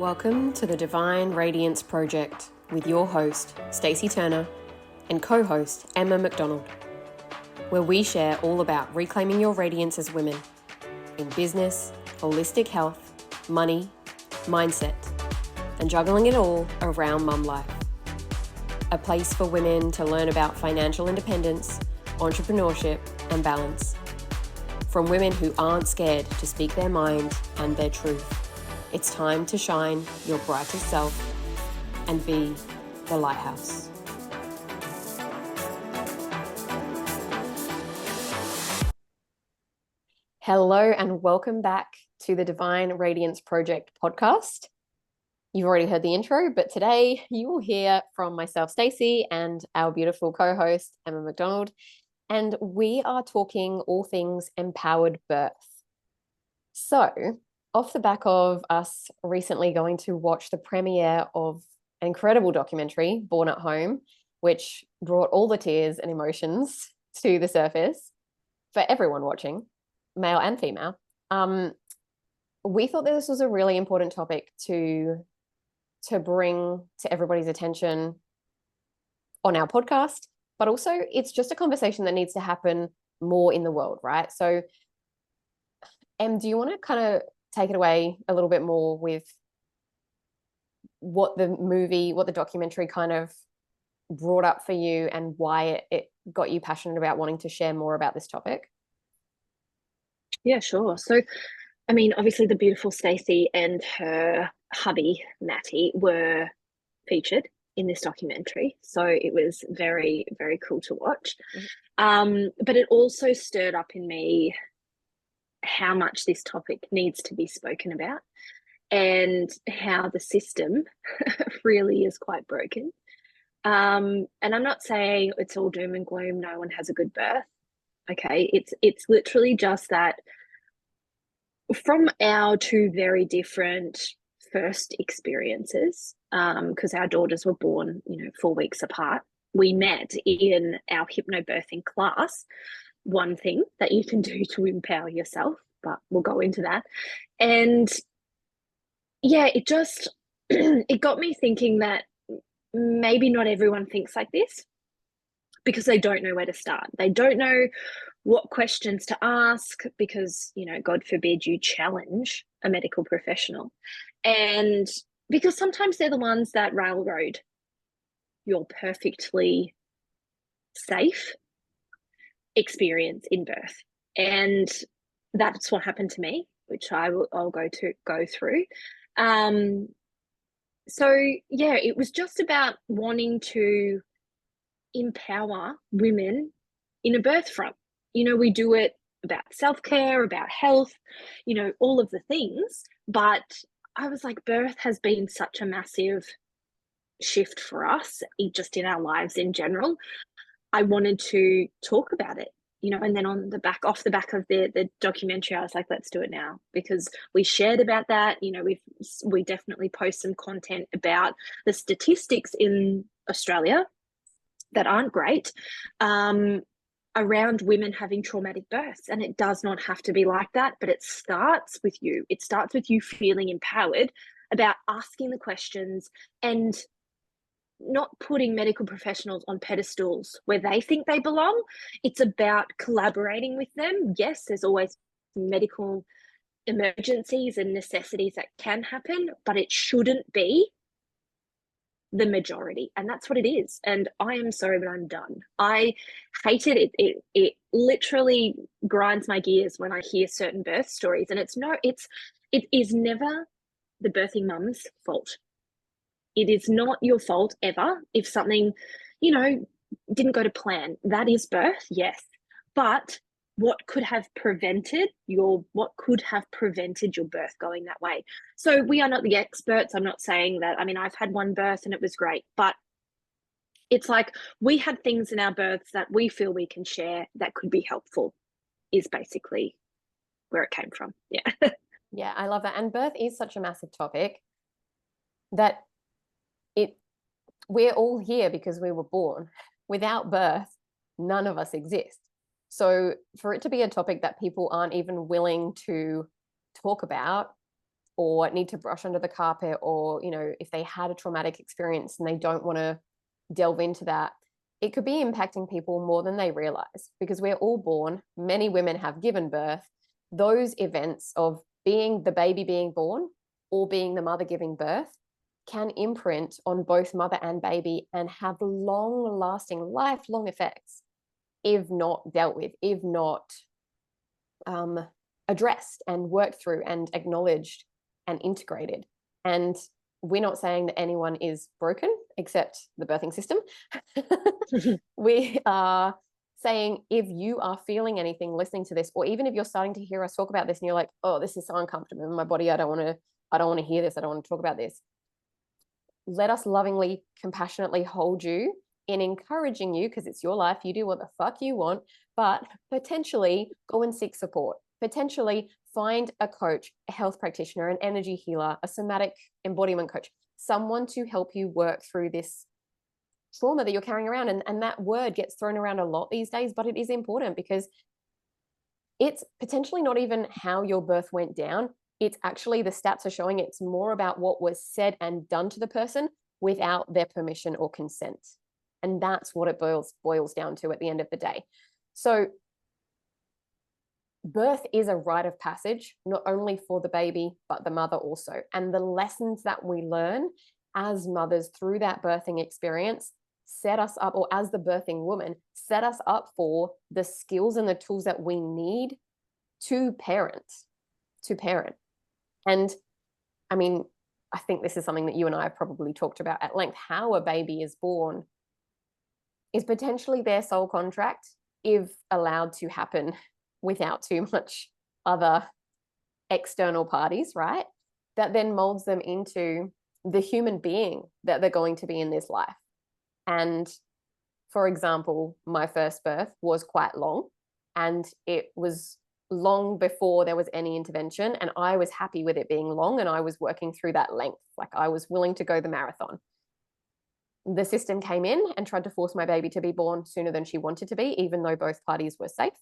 Welcome to the Divine Radiance Project with your host, Stacey Turner, and co-host, Emma McDonald, where we share all about reclaiming your radiance as women in business, holistic health, money, mindset, and juggling it all around mum life. A place for women to learn about financial independence, entrepreneurship, and balance. From women who aren't scared to speak their mind and their truth. It's time to shine your brightest self and be the lighthouse. Hello and welcome back to the Divine Radiance Project podcast. You've already heard the intro, but today you will hear from myself, Stacey, and our beautiful co-host, Emma McDonald, and we are talking all things empowered birth. So, off the back of us recently going to watch the premiere of an incredible documentary, Born at Home, which brought all the tears and emotions to the surface for everyone watching, male and female, we thought that this was a really important topic to bring to everybody's attention on our podcast, but also it's just a conversation that needs to happen more in the world, right? So, Em, do you want to kind of take it away a little bit more with what the documentary kind of brought up for you and why it got you passionate about wanting to share more about this topic? Yeah, sure. So, I mean, obviously the beautiful Stacey and her hubby, Matty, were featured in this documentary. So it was very, very cool to watch. But it also stirred up in me how much this topic needs to be spoken about and how the system really is quite broken. And I'm not saying it's all doom and gloom, no one has a good birth. Okay, it's literally just that from our two very different first experiences, because our daughters were born, 4 weeks apart, we met in our hypnobirthing class. One thing that you can do to empower yourself, but we'll go into that. And yeah, it just it got me thinking that maybe not everyone thinks like this because they don't know where to start. They don't know what questions to ask because, God forbid you challenge a medical professional. And because sometimes they're the ones that railroad your perfectly safe experience in birth. And that's what happened to me, which I'll go through. So yeah, it was just about wanting to empower women in a birth front. We do it about self-care, about health, all of the things. But I was like, birth has been such a massive shift for us, just in our lives in general. I wanted to talk about it, and then off the back of the documentary, I was like, let's do it now, because we shared about that. We definitely post some content about the statistics in Australia that aren't great around women having traumatic births. And it does not have to be like that, but it starts with you. It starts with you feeling empowered about asking the questions and not putting medical professionals on pedestals where they think they belong. It's about collaborating with them. Yes, there's always medical emergencies and necessities that can happen, but it shouldn't be the majority. And that's what it is. And I am sorry, but I'm done. I hate it. It literally grinds my gears when I hear certain birth stories. And it is never the birthing mum's fault. It is not your fault ever if something, didn't go to plan. That is birth, yes. But what could have prevented your birth going that way? So we are not the experts. I'm not saying that. I mean, I've had one birth and it was great, but it's like we had things in our births that we feel we can share that could be helpful, is basically where it came from. Yeah. Yeah, I love that. And birth is such a massive topic that we're all here because we were born. Without birth, none of us exist. So for it to be a topic that people aren't even willing to talk about or need to brush under the carpet, or, you know, if they had a traumatic experience and they don't want to delve into that, it could be impacting people more than they realize, because we're all born. Many women have given birth. Those events of being the baby being born or being the mother giving birth can imprint on both mother and baby and have long lasting, lifelong effects if not dealt with, if not addressed and worked through and acknowledged and integrated. And we're not saying that anyone is broken except the birthing system. We are saying, if you are feeling anything listening to this, or even if you're starting to hear us talk about this and you're like, oh, this is so uncomfortable in my body, I don't want to hear this, I don't want to talk about this, let us lovingly, compassionately hold you in encouraging you, because it's your life, you do what the fuck you want, but potentially go and seek support. Potentially find a coach, a health practitioner, an energy healer, a somatic embodiment coach, someone to help you work through this trauma that you're carrying around. And that word gets thrown around a lot these days, but it is important, because it's potentially not even how your birth went down. It's actually, the stats are showing it's more about what was said and done to the person without their permission or consent. And that's what it boils down to at the end of the day. So birth is a rite of passage, not only for the baby, but the mother also. And the lessons that we learn as mothers through that birthing experience set us up, or as the birthing woman, set us up for the skills and the tools that we need to parent. And I mean, I think this is something that you and I have probably talked about at length. How a baby is born is potentially their soul contract, if allowed to happen without too much other external parties, right? That then molds them into the human being that they're going to be in this life. And for example, my first birth was quite long, and it was long before there was any intervention, and I was happy with it being long, and I was working through that length. Like, I was willing to go the marathon. The system came in and tried to force my baby to be born sooner than she wanted to be, even though both parties were safe.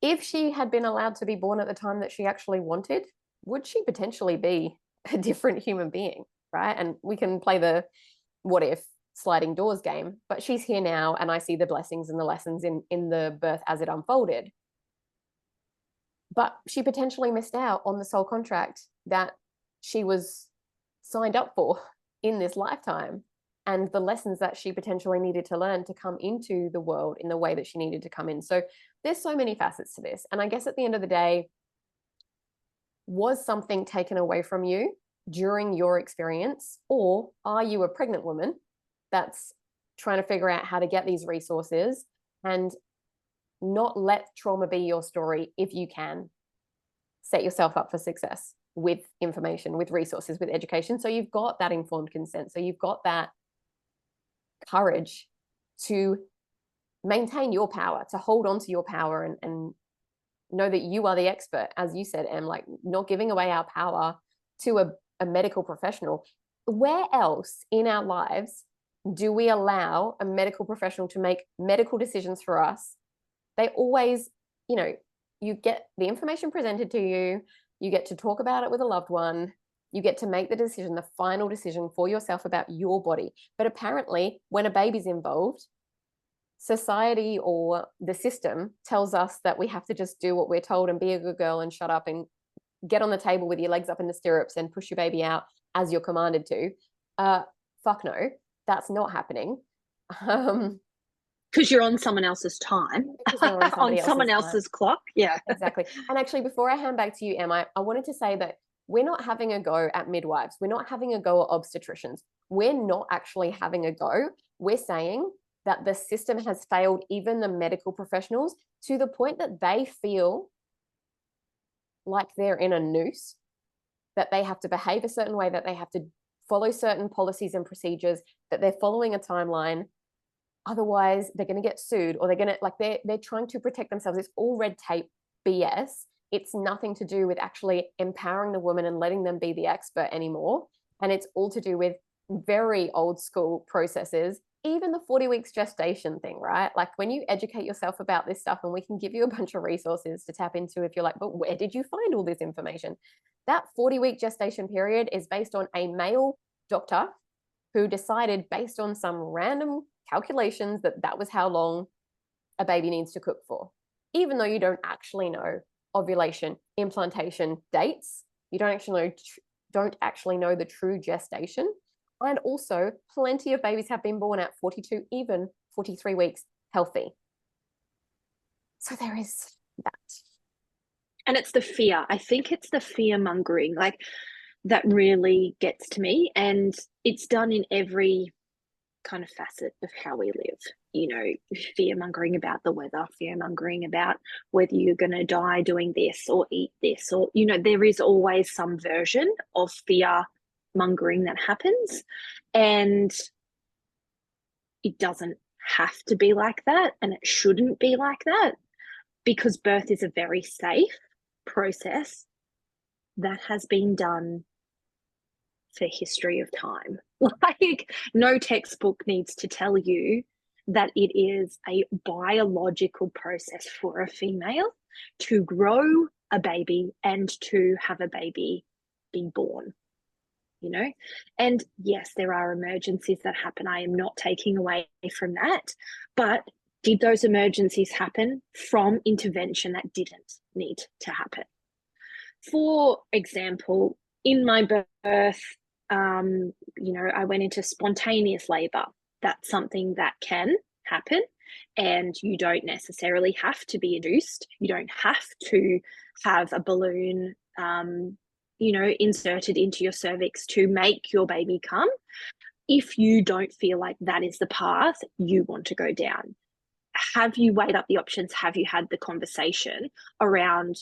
If she had been allowed to be born at the time that she actually wanted, would she potentially be a different human being, right? And we can play the what if sliding doors game, but she's here now, and I see the blessings and the lessons in the birth as it unfolded. But she potentially missed out on the soul contract that she was signed up for in this lifetime, and the lessons that she potentially needed to learn to come into the world in the way that she needed to come in. So there's so many facets to this. And I guess at the end of the day, was something taken away from you during your experience, or are you a pregnant woman that's trying to figure out how to get these resources and not let trauma be your story? If you can, set yourself up for success with information, with resources, with education. So you've got that informed consent. So you've got that courage to maintain your power, to hold on to your power, and know that you are the expert, as you said, Em, like not giving away our power to a medical professional. Where else in our lives do we allow a medical professional to make medical decisions for us? They always, you know, you get the information presented to you, you get to talk about it with a loved one, you get to make the decision, the final decision for yourself about your body. But apparently, when a baby's involved, society or the system tells us that we have to just do what we're told and be a good girl and shut up and get on the table with your legs up in the stirrups and push your baby out as you're commanded to. Fuck no, that's not happening. Because you're on someone else's time, on someone else's clock. Yeah, exactly. And actually, before I hand back to you, Em, I wanted to say that we're not having a go at midwives. We're not having a go at obstetricians. We're not actually having a go. We're saying that the system has failed even the medical professionals to the point that they feel like they're in a noose, that they have to behave a certain way, that they have to follow certain policies and procedures, that they're following a timeline. Otherwise, they're going to get sued, or they're going to, like, they're trying to protect themselves. It's all red tape BS. It's nothing to do with actually empowering the woman and letting them be the expert anymore. And it's all to do with very old school processes even the 40 weeks gestation thing, right? Like when you educate yourself about this stuff, and we can give you a bunch of resources to tap into if you're like, but where did you find all this information? That 40-week gestation period is based on a male doctor who decided based on some random calculations that that was how long a baby needs to cook for. Even though you don't actually know ovulation, implantation dates, you don't actually know the true gestation. And also, plenty of babies have been born at 42, even 43 weeks healthy. So there is that. And it's the fear. I think it's the fear mongering, like that really gets to me. And it's done in every kind of facet of how we live. You know, fear mongering about the weather, fear mongering about whether you're going to die doing this or eat this, or, you know, there is always some version of fear mongering that happens. And it doesn't have to be like that, and it shouldn't be like that, because birth is a very safe process that has been done for history of time. Like, no textbook needs to tell you that it is a biological process for a female to grow a baby and to have a baby be born, you know? And yes, there are emergencies that happen. I am not taking away from that. But did those emergencies happen from intervention that didn't need to happen? For example, in my birth, you know, I went into spontaneous labor. That's something that can happen, and you don't necessarily have to be induced. You don't have to have a balloon, you know, inserted into your cervix to make your baby come. If you don't feel like that is the path you want to go down, have you weighed up the options? Have you had the conversation around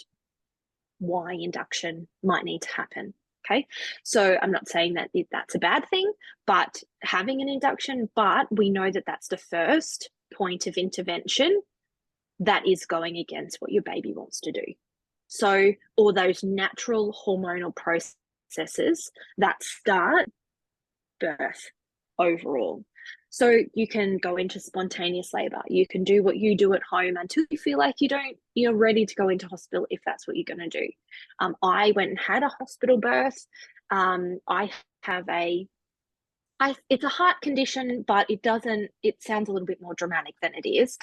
why induction might need to happen? Okay, so I'm not saying that that's a bad thing, but having an induction, but we know that that's the first point of intervention that is going against what your baby wants to do. So all those natural hormonal processes that start birth overall. So you can go into spontaneous labor. You can do what you do at home until you feel like you're ready to go into hospital, if that's what you're going to do. I went and had a hospital birth. I have it's a heart condition, but it sounds a little bit more dramatic than it is.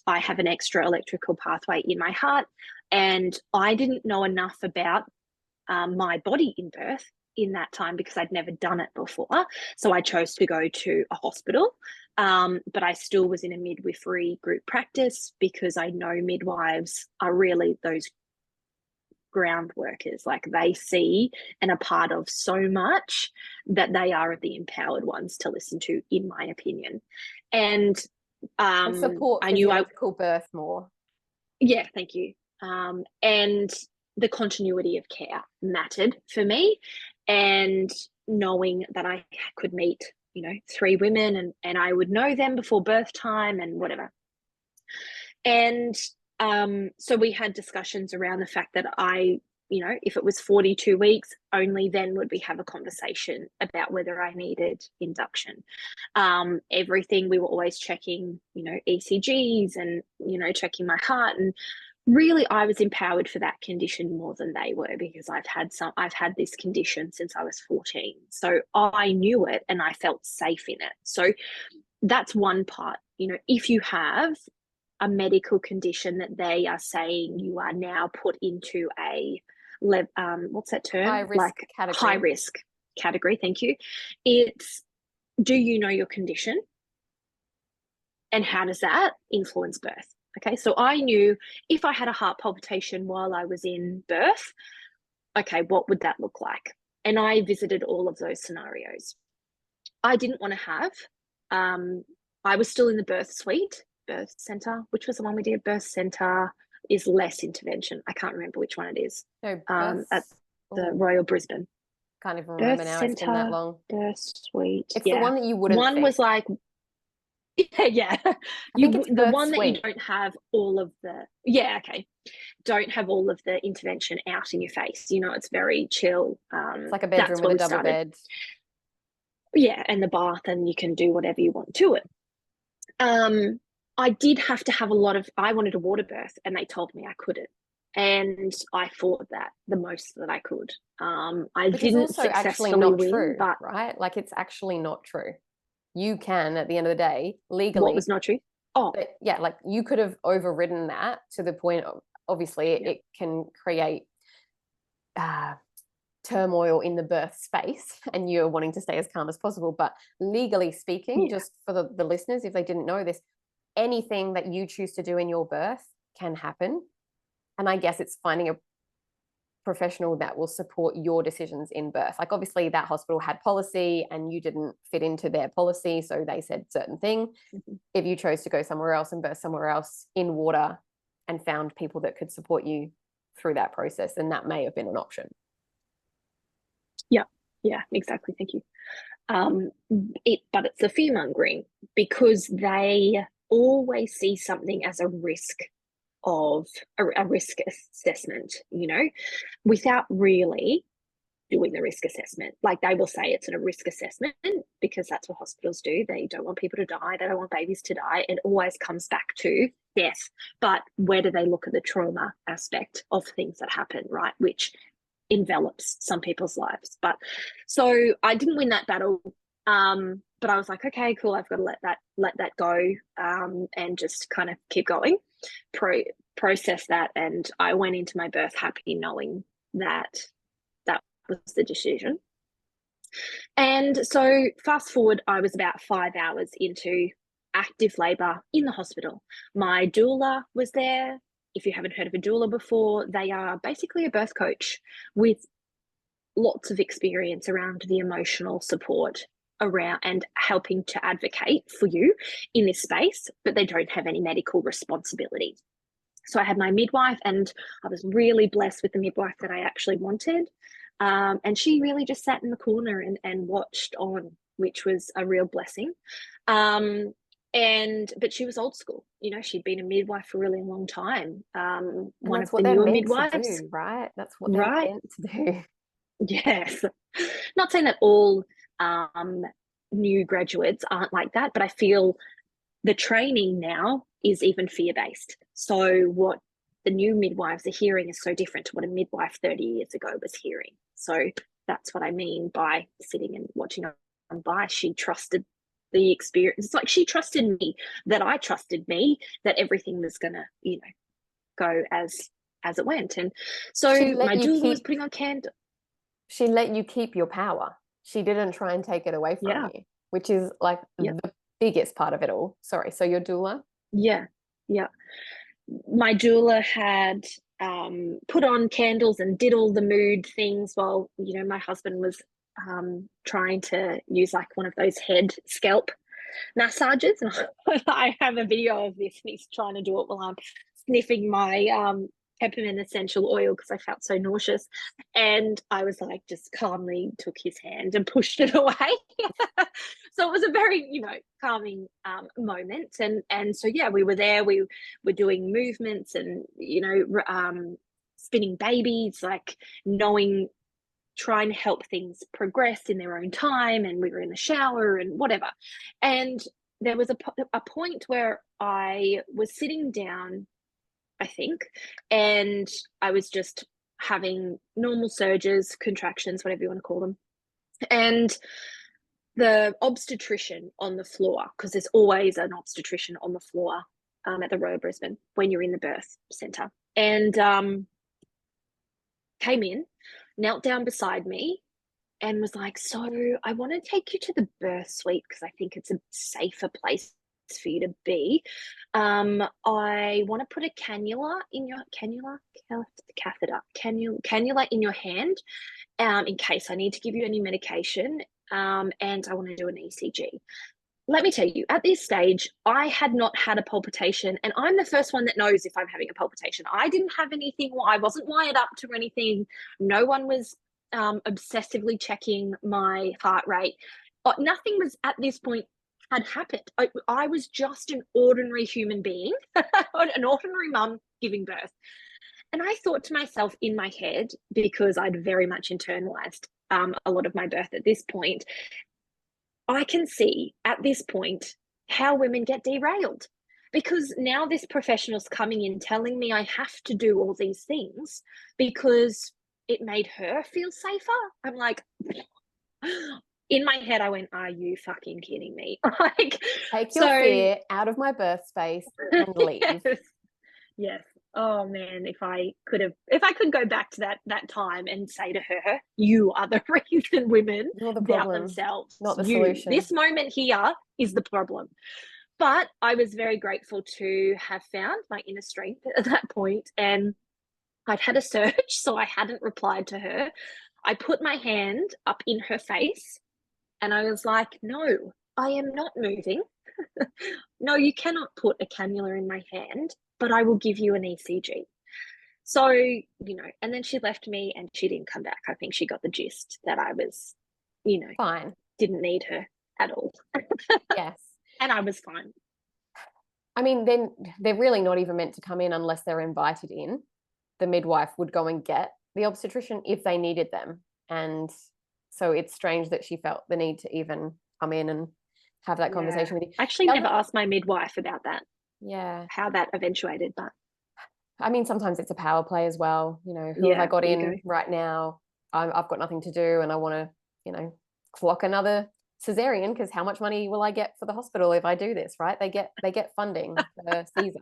I have an extra electrical pathway in my heart, and I didn't know enough about my body in birth in that time because I'd never done it before. So I chose to go to a hospital, but I still was in a midwifery group practice because I know midwives are really those ground workers. Like, they see and are part of so much that they are the empowered ones to listen to, in my opinion. And support I knew physiological birth more. Yeah, thank you. And the continuity of care mattered for me, and knowing that I could meet, you know, 3 women and I would know them before birth time and whatever. And so we had discussions around the fact that you know, if it was 42 weeks, only then would we have a conversation about whether I needed induction. Everything, we were always checking, you know, ECGs and, you know, checking my heart. And really, I was empowered for that condition more than they were, because I've had this condition since I was 14. So I knew it and I felt safe in it. So that's one part. You know, if you have a medical condition that they are saying you are now put into a what's that term? High risk category. High risk category. Thank you. It's, do you know your condition? And how does that influence birth? Okay, so I knew if I had a heart palpitation while I was in birth, okay, what would that look like? And I visited all of those scenarios. I didn't want to have, I was still in the birth suite, birth center, which was the one we did. Birth center is less intervention. I can't remember which one it is. No, at the Royal Brisbane. Can't even remember Birth now. center, it's been that long. Birth suite. It's the one that you wouldn't One think. was like, yeah. The one that you don't have all of the, don't have all of the intervention out in your face. You know, it's very chill. It's like a bedroom with a double bed. yeah, and the bath, and you can do whatever you want to it. I did have to have I wanted a water birth, and they told me I couldn't. And I fought that the most that I could. I Which is didn't also actually successfully not win, true, but right? Like it's actually not true. You can, at the end of the day, what legally, was not true? Oh, but yeah, like you could have overridden that to the point of, obviously yeah, it can create uh, turmoil in the birth space and you're wanting to stay as calm as possible. But legally speaking, yeah, just for the listeners, if they didn't know this, anything that you choose to do in your birth can happen. And I guess it's finding a professional that will support your decisions in birth. Like obviously that hospital had policy and you didn't fit into their policy, so they said certain thing. mm-hmm. If you chose to go somewhere else and birth somewhere else in water and found people that could support you through that process, then that may have been an option. Yeah, yeah, exactly. Thank you. But it's the fear mongering because they always see something as a risk of a risk assessment, without really doing the risk assessment. Like they will say it's a risk assessment because that's what hospitals do. They don't want people to die. They don't want babies to die. It always comes back to death. But where do they look at the trauma aspect of things that happen, right? Which envelops some people's lives. But so I didn't win that battle. But I was like, okay, cool. I've got to let that go, and just kind of keep going, process that. And I went into my birth happy, knowing that that was the decision. And so fast forward, I was about 5 hours into active labor in the hospital. My doula was there. If you haven't heard of a doula before, they are basically a birth coach with lots of experience around the emotional support around and helping to advocate for you in this space, but they don't have any medical responsibility. So I had my midwife, and I was really blessed with the midwife that I actually wanted. And she really just sat in the corner and watched on, which was a real blessing. But she was old school. She'd been a midwife for a really long time. And One that's of what the they're newer meant to midwives, do, right? That's what they're right? meant to do. Yes. Not saying that all um, new graduates aren't like that, but I feel the training now is even fear-based. So what the new midwives are hearing is so different to what a midwife 30 years ago was hearing. So that's what I mean by sitting and watching on by. She trusted the experience. It's like she trusted me, that I trusted me, that everything was gonna, go as it went. And She so let my you doula was keep putting on candle. she let you keep your power. She didn't try and take it away from Yeah, you, which is like yeah, the biggest part of it all. Sorry. So your doula? yeah, yeah. My doula had put on candles and did all the mood things while my husband was trying to use like one of those head scalp massages. And I have a video of this, and he's trying to do it while I'm sniffing my peppermint essential oil because I felt so nauseous. And I was like, just calmly took his hand and pushed it away. So it was a very, calming moment. And so, yeah, we were there. We were doing movements and, spinning babies, like knowing, trying to help things progress in their own time. And we were in the shower and whatever. And there was a point where I was sitting down, I think, and I was just having normal surges, contractions, whatever you want to call them. And the obstetrician on the floor, because there's always an obstetrician on the floor at the Royal Brisbane when you're in the birth centre, and came in, knelt down beside me, and was like, so I want to take you to the birth suite because I think it's a safer place for you to be. I want to put a cannula in your hand, in case I need to give you any medication. And I want to do an ECG. Let me tell you, at this stage, I had not had a palpitation, and I'm the first one that knows if I'm having a palpitation. I didn't have anything, I wasn't wired up to anything. No one was obsessively checking my heart rate. Nothing was at this point had happened. I was just an ordinary human being, an ordinary mum giving birth. And I thought to myself in my head, because I'd very much internalized a lot of my birth at this point, I can see at this point how women get derailed, because now this professional's coming in telling me I have to do all these things because it made her feel safer. I'm like, in my head, I went, "Are you fucking kidding me?" Like, Take your so fear out of my birth space and leave. yes, yes. Oh man, if I could go back to that time and say to her, "You are the reason women You're the doubt problem, themselves. not the You, solution. this moment here is the problem." But I was very grateful to have found my inner strength at that point, and I'd had a search, so I hadn't replied to her. I put my hand up in her face and I was like, "No, I am not moving. No, you cannot put a cannula in my hand, but I will give you an ECG." So, and then she left me and she didn't come back. I think she got the gist that I was, Fine. didn't need her at all. Yes. And I was fine. I mean, then they're really not even meant to come in unless they're invited in. The midwife would go and get the obstetrician if they needed them. And so it's strange that she felt the need to even come in and have that conversation with you. I actually never asked my midwife about that. Yeah. How that eventuated, but I mean, sometimes it's a power play as well. Who have I yeah, got in ego. right now? I've got nothing to do and I want to, clock another cesarean because how much money will I get for the hospital if I do this, right? They get funding for Caesar.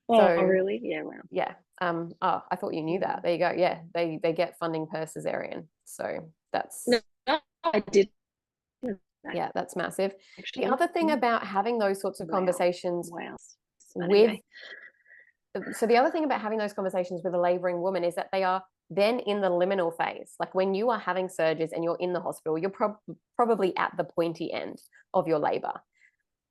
Oh, So really? Yeah, wow. yeah. I thought you knew that. There you go. Yeah, they get funding per cesarean. So No, I did. yeah, that's massive. The Actually. other thing about having those sorts of Wow. conversations Wow. with so the other thing about having those conversations with a laboring woman is that they are then in the liminal phase. Like when you are having surgeries and you're in the hospital, you're probably at the pointy end of your labor.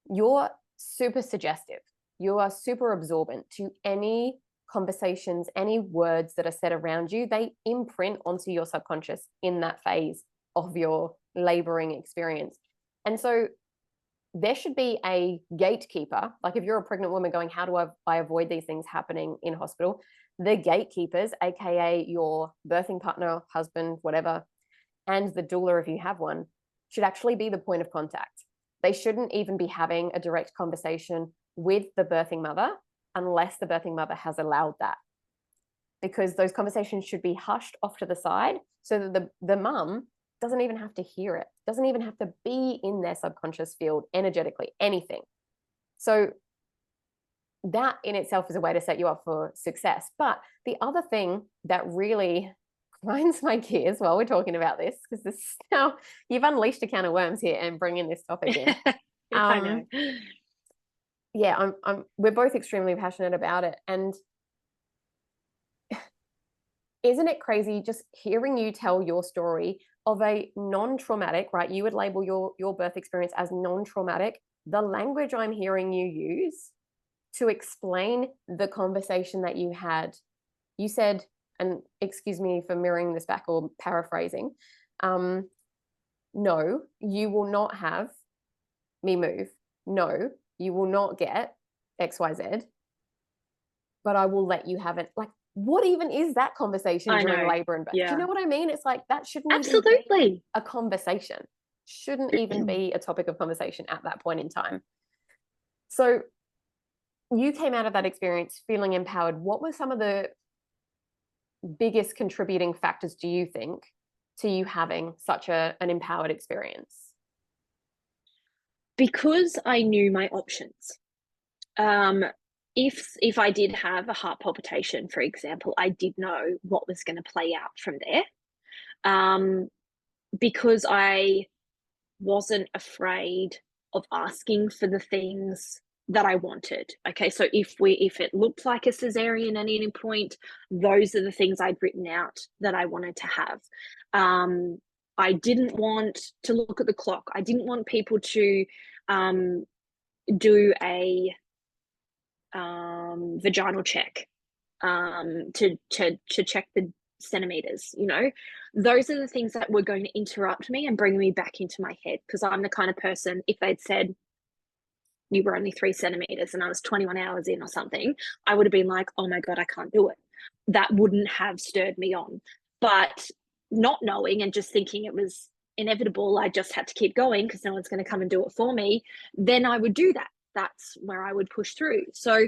You're super suggestive. You are super absorbent to any conversations, any words that are said around you. They imprint onto your subconscious in that phase of your laboring experience. And so there should be a gatekeeper. Like if you're a pregnant woman going, how do I avoid these things happening in hospital? The gatekeepers, aka your birthing partner, husband, whatever, and the doula, if you have one, should actually be the point of contact. They shouldn't even be having a direct conversation with the birthing mother unless the birthing mother has allowed that. Because those conversations should be hushed off to the side so that the mum doesn't even have to hear it, doesn't even have to be in their subconscious field energetically, anything. So that in itself is a way to set you up for success. But the other thing that really grinds my gears while we're talking about this, because this now you've unleashed a can of worms here and bringing this topic in. I know. Yeah, we're both extremely passionate about it. And isn't it crazy just hearing you tell your story of a non-traumatic, right? You would label your birth experience as non-traumatic. The language I'm hearing you use to explain the conversation that you had, you said, and excuse me for mirroring this back or paraphrasing, no, you will not have me move. No, you will not get XYZ, but I will let you have it. Like, what even is that conversation during labor and birth? Yeah. Do you know what I mean? It's like that shouldn't Absolutely. even be a conversation. Shouldn't even be a topic of conversation at that point in time. So you came out of that experience feeling empowered. What were some of the biggest contributing factors, do you think, to you having such an empowered experience? Because I knew my options. If I did have a heart palpitation, for example, I did know what was going to play out from there. Because I wasn't afraid of asking for the things that I wanted. Okay, so if it looked like a cesarean at any point, those are the things I'd written out that I wanted to have. I didn't want to look at the clock. I didn't want people to do a vaginal check to check the centimeters. Those are the things that were going to interrupt me and bring me back into my head, because I'm the kind of person, if they'd said you were only 3 centimeters and I was 21 hours in or something, I would have been like, oh my God, I can't do it. That wouldn't have stirred me on. But not knowing and just thinking it was inevitable, I just had to keep going because no one's going to come and do it for me, then I would do that. That's where I would push through. So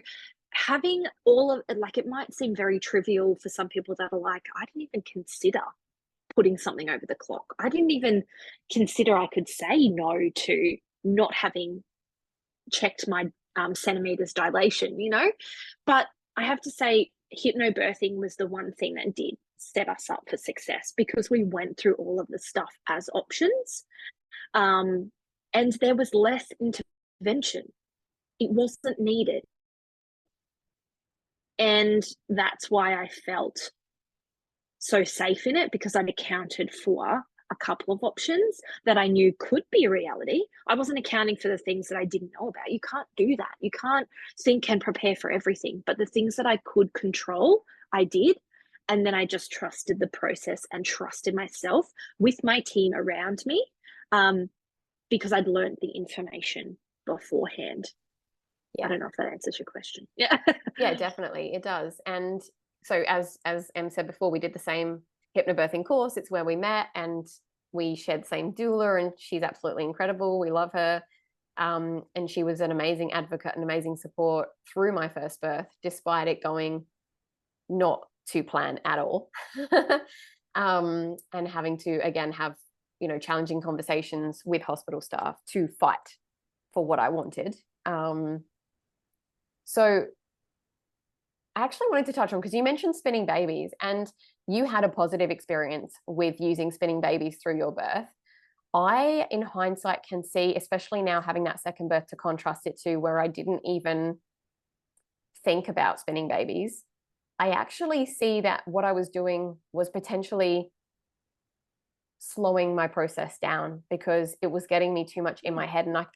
having all of it, like, it might seem very trivial for some people that are like, I didn't even consider putting something over the clock. I didn't even consider I could say no to not having checked my centimeters dilation, But I have to say, hypnobirthing was the one thing that did set us up for success because we went through all of the stuff as options. And there was less intervention. It wasn't needed. And that's why I felt so safe in it, because I'd accounted for a couple of options that I knew could be a reality. I wasn't accounting for the things that I didn't know about. You can't do that. You can't think and prepare for everything. But the things that I could control, I did. And then I just trusted the process and trusted myself with my team around me, because I'd learned the information beforehand. Yeah. I don't know if that answers your question. Yeah. Yeah, definitely. It does. And so as Em said before, we did the same hypnobirthing course. It's where we met and we shared the same doula, and she's absolutely incredible. We love her. And she was an amazing advocate and amazing support through my first birth, despite it going not to plan at all. And having to, again, have, challenging conversations with hospital staff to fight for what I wanted. So I actually wanted to touch on, because you mentioned spinning babies and you had a positive experience with using spinning babies through your birth. I, in hindsight, can see, especially now having that second birth to contrast it to, where I didn't even think about spinning babies. I actually see that what I was doing was potentially slowing my process down, because it was getting me too much in my head. And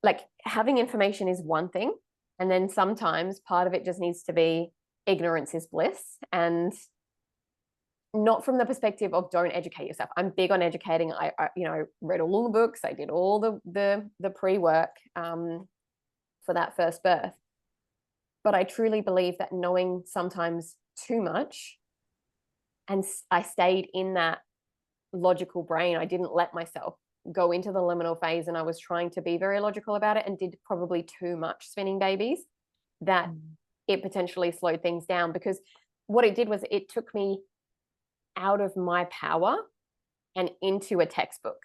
like, having information is one thing, and then sometimes part of it just needs to be ignorance is bliss, and not from the perspective of don't educate yourself. I'm big on educating. I read all the books. I did all the pre-work for that first birth. But I truly believe that knowing sometimes too much, and I stayed in that logical brain. I didn't let myself go into the liminal phase, and I was trying to be very logical about it and did probably too much spinning babies, that it potentially slowed things down, because what it did was it took me out of my power and into a textbook.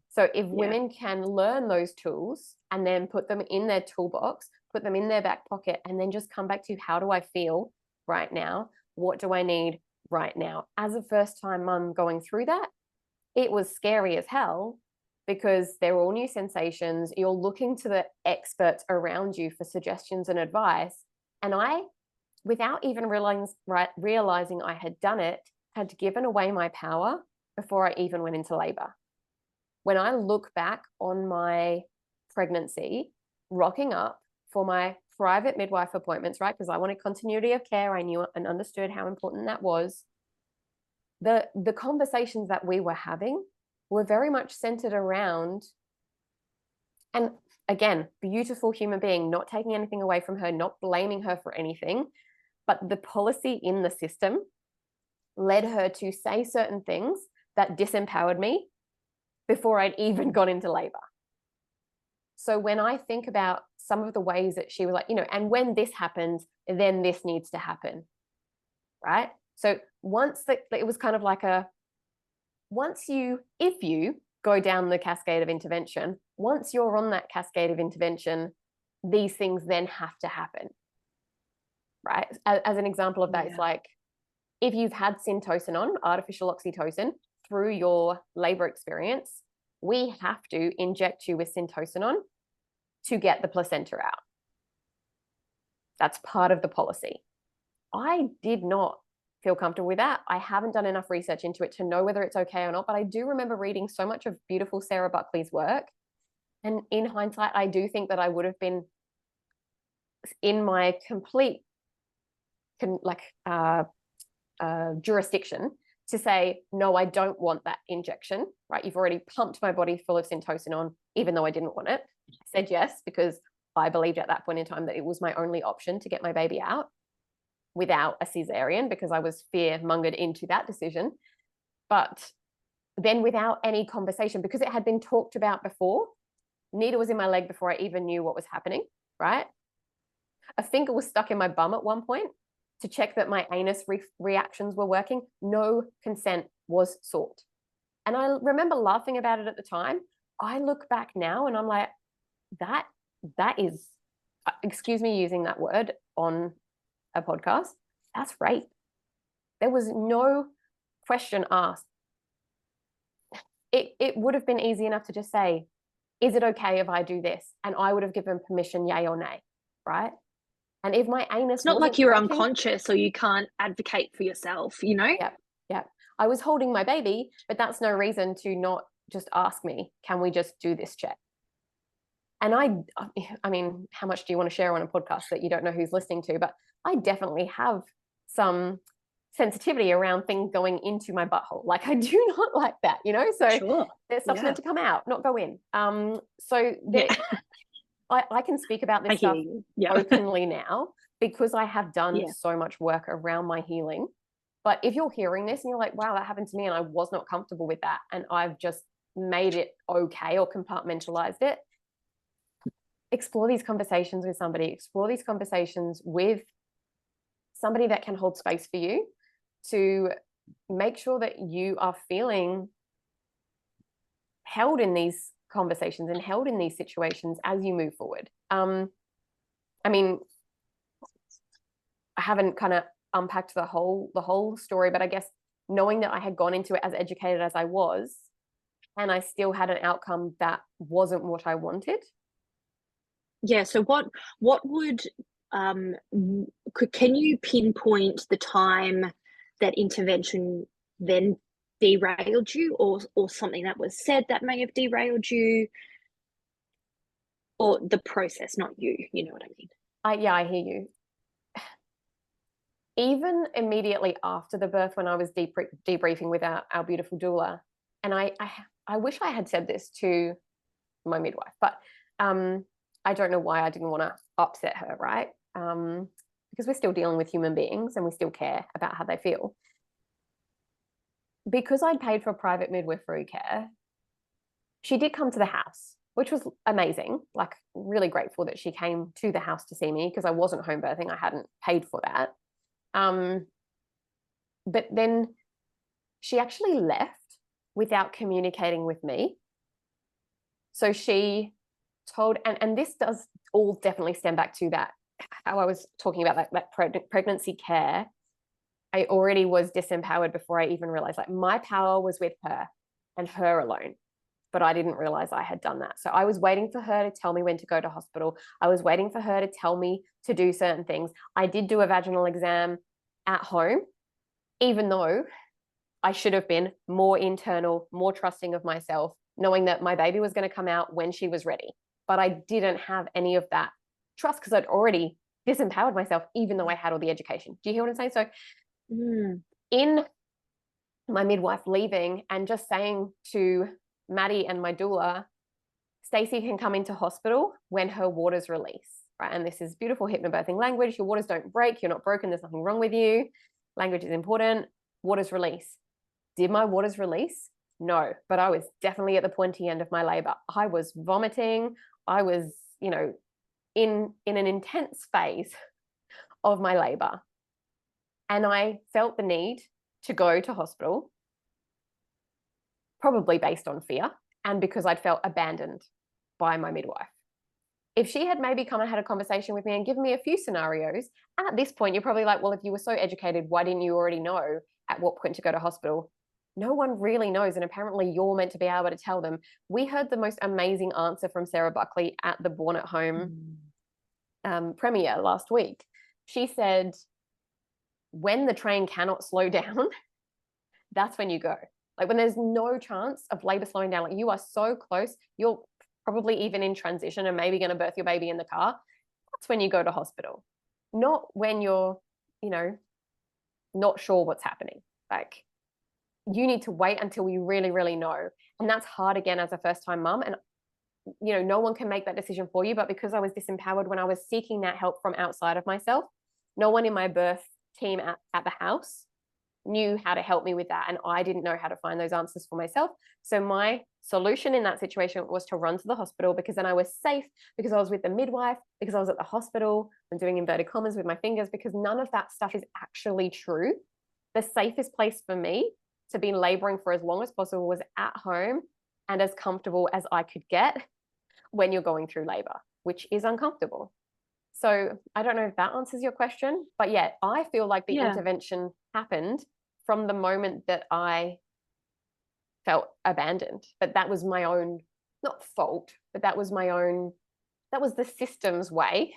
So if women can learn those tools and then put them in their toolbox, put them in their back pocket, and then just come back to, how do I feel right now? What do I need right now? As a first-time mum going through that, it was scary as hell, because they're all new sensations. You're looking to the experts around you for suggestions and advice. And I, without even realizing I had done it, had given away my power before I even went into labor. When I look back on my pregnancy, rocking up for my private midwife appointments, right? Because I wanted continuity of care. I knew and understood how important that was. The conversations that we were having were very much centered around, and again, beautiful human being, not taking anything away from her, not blaming her for anything, but the policy in the system led her to say certain things that disempowered me before I'd even gone into labor. So when I think about some of the ways that she was like, and when this happens, then this needs to happen, right? So once it was kind of like if you go down the cascade of intervention, once you're on that cascade of intervention, these things then have to happen, right? As an example of that, it's like, if you've had syntocin on, artificial oxytocin, through your labor experience, we have to inject you with syntocin on to get the placenta out. That's part of the policy. I did not feel comfortable with that. I haven't done enough research into it to know whether it's okay or not, but I do remember reading so much of beautiful Sarah Buckley's work. And in hindsight, I do think that I would have been in my complete jurisdiction to say, no, I don't want that injection, right? You've already pumped my body full of syntocin on, even though I didn't want it. I said yes, because I believed at that point in time that it was my only option to get my baby out without a cesarean, because I was fear-mongered into that decision. But then without any conversation, because it had been talked about before, needle was in my leg before I even knew what was happening, right? A finger was stuck in my bum at one point to check that my anus reactions were working. No consent was sought. And I remember laughing about it at the time. I look back now and I'm like, that is, excuse me using that word on a podcast, that's rape. There was no question asked. It would have been easy enough to just say, is it okay if I do this? And I would have given permission, yay or nay, right? And if my anus It's not like you're working, unconscious or you can't advocate for yourself, you know? Yeah. I was holding my baby, but that's no reason to not just ask me, can we just do this check? And I mean, how much do you want to share on a podcast that you don't know who's listening to? But I definitely have some sensitivity around things going into my butthole. Like I do not like that, you know? So Sure. there's stuff's meant to come out, not go in. So I can speak about this stuff openly now because I have done so much work around my healing. But if you're hearing this and you're like, wow, that happened to me and I was not comfortable with that, and I've just made it okay or compartmentalized it, explore these conversations with somebody, explore these conversations with somebody that can hold space for you to make sure that you are feeling held in these conversations and held in these situations as you move forward. I mean, I haven't kind of unpacked the whole story, but I guess knowing that I had gone into it as educated as I was, and I still had an outcome that wasn't what I wanted. Yeah. So what would can you pinpoint the time that intervention then derailed you, or something that was said that may have derailed you, or the process, not you? You know what I mean? I hear you. Even immediately after the birth, when I was debriefing with our beautiful doula, and I wish I had said this to my midwife, but I don't know why I didn't want to upset her, right? Because we're still dealing with human beings and we still care about how they feel. Because I'd paid for private midwifery care, she did come to the house, which was amazing. Like, really grateful that she came to the house to see me because I wasn't home birthing. I hadn't paid for that. But then she actually left without communicating with me. So she told, and this does all definitely stem back to that, how I was talking about that pregnancy care. I already was disempowered before I even realized, like, my power was with her and her alone, but I didn't realize I had done that. So I was waiting for her to tell me when to go to hospital. I was waiting for her to tell me to do certain things. I did do a vaginal exam at home, even though I should have been more internal, more trusting of myself, knowing that my baby was going to come out when she was ready. But I didn't have any of that trust because I'd already disempowered myself, even though I had all the education. Do you hear what I'm saying? So in my midwife leaving and just saying to Maddie and my doula, Stacey can come into hospital when her waters release, right? And this is beautiful hypnobirthing language. Your waters don't break. You're not broken. There's nothing wrong with you. Language is important. Waters release. Did my waters release? No, but I was definitely at the pointy end of my labor. I was vomiting. I was, in an intense phase of my labor. And I felt the need to go to hospital, probably based on fear and because I'd felt abandoned by my midwife. If she had maybe come and had a conversation with me and given me a few scenarios, at this point, you're probably like, well, if you were so educated, why didn't you already know at what point to go to hospital? No one really knows. And apparently you're meant to be able to tell them. We heard the most amazing answer from Sarah Buckley at the Born at Home premiere last week. She said, when the train cannot slow down, that's when you go. Like, when there's no chance of labor slowing down, like, you are so close, you're probably even in transition and maybe going to birth your baby in the car, that's when you go to hospital. Not when you're, not sure what's happening. Like, you need to wait until you really, really know. And that's hard again as a first-time mum. And, no one can make that decision for you. But because I was disempowered when I was seeking that help from outside of myself, no one in my birth team at the house knew how to help me with that, and I didn't know how to find those answers for myself. So my solution in that situation was to run to the hospital, because then I was safe, because I was with the midwife, because I was at the hospital. I'm doing inverted commas with my fingers, because none of that stuff is actually true. The safest place for me to be laboring for as long as possible was at home and as comfortable as I could get when you're going through labor, which is uncomfortable. So I don't know if that answers your question, but yeah, I feel like the intervention happened from the moment that I felt abandoned. But that was my own, not fault, but that was my own, that was the system's way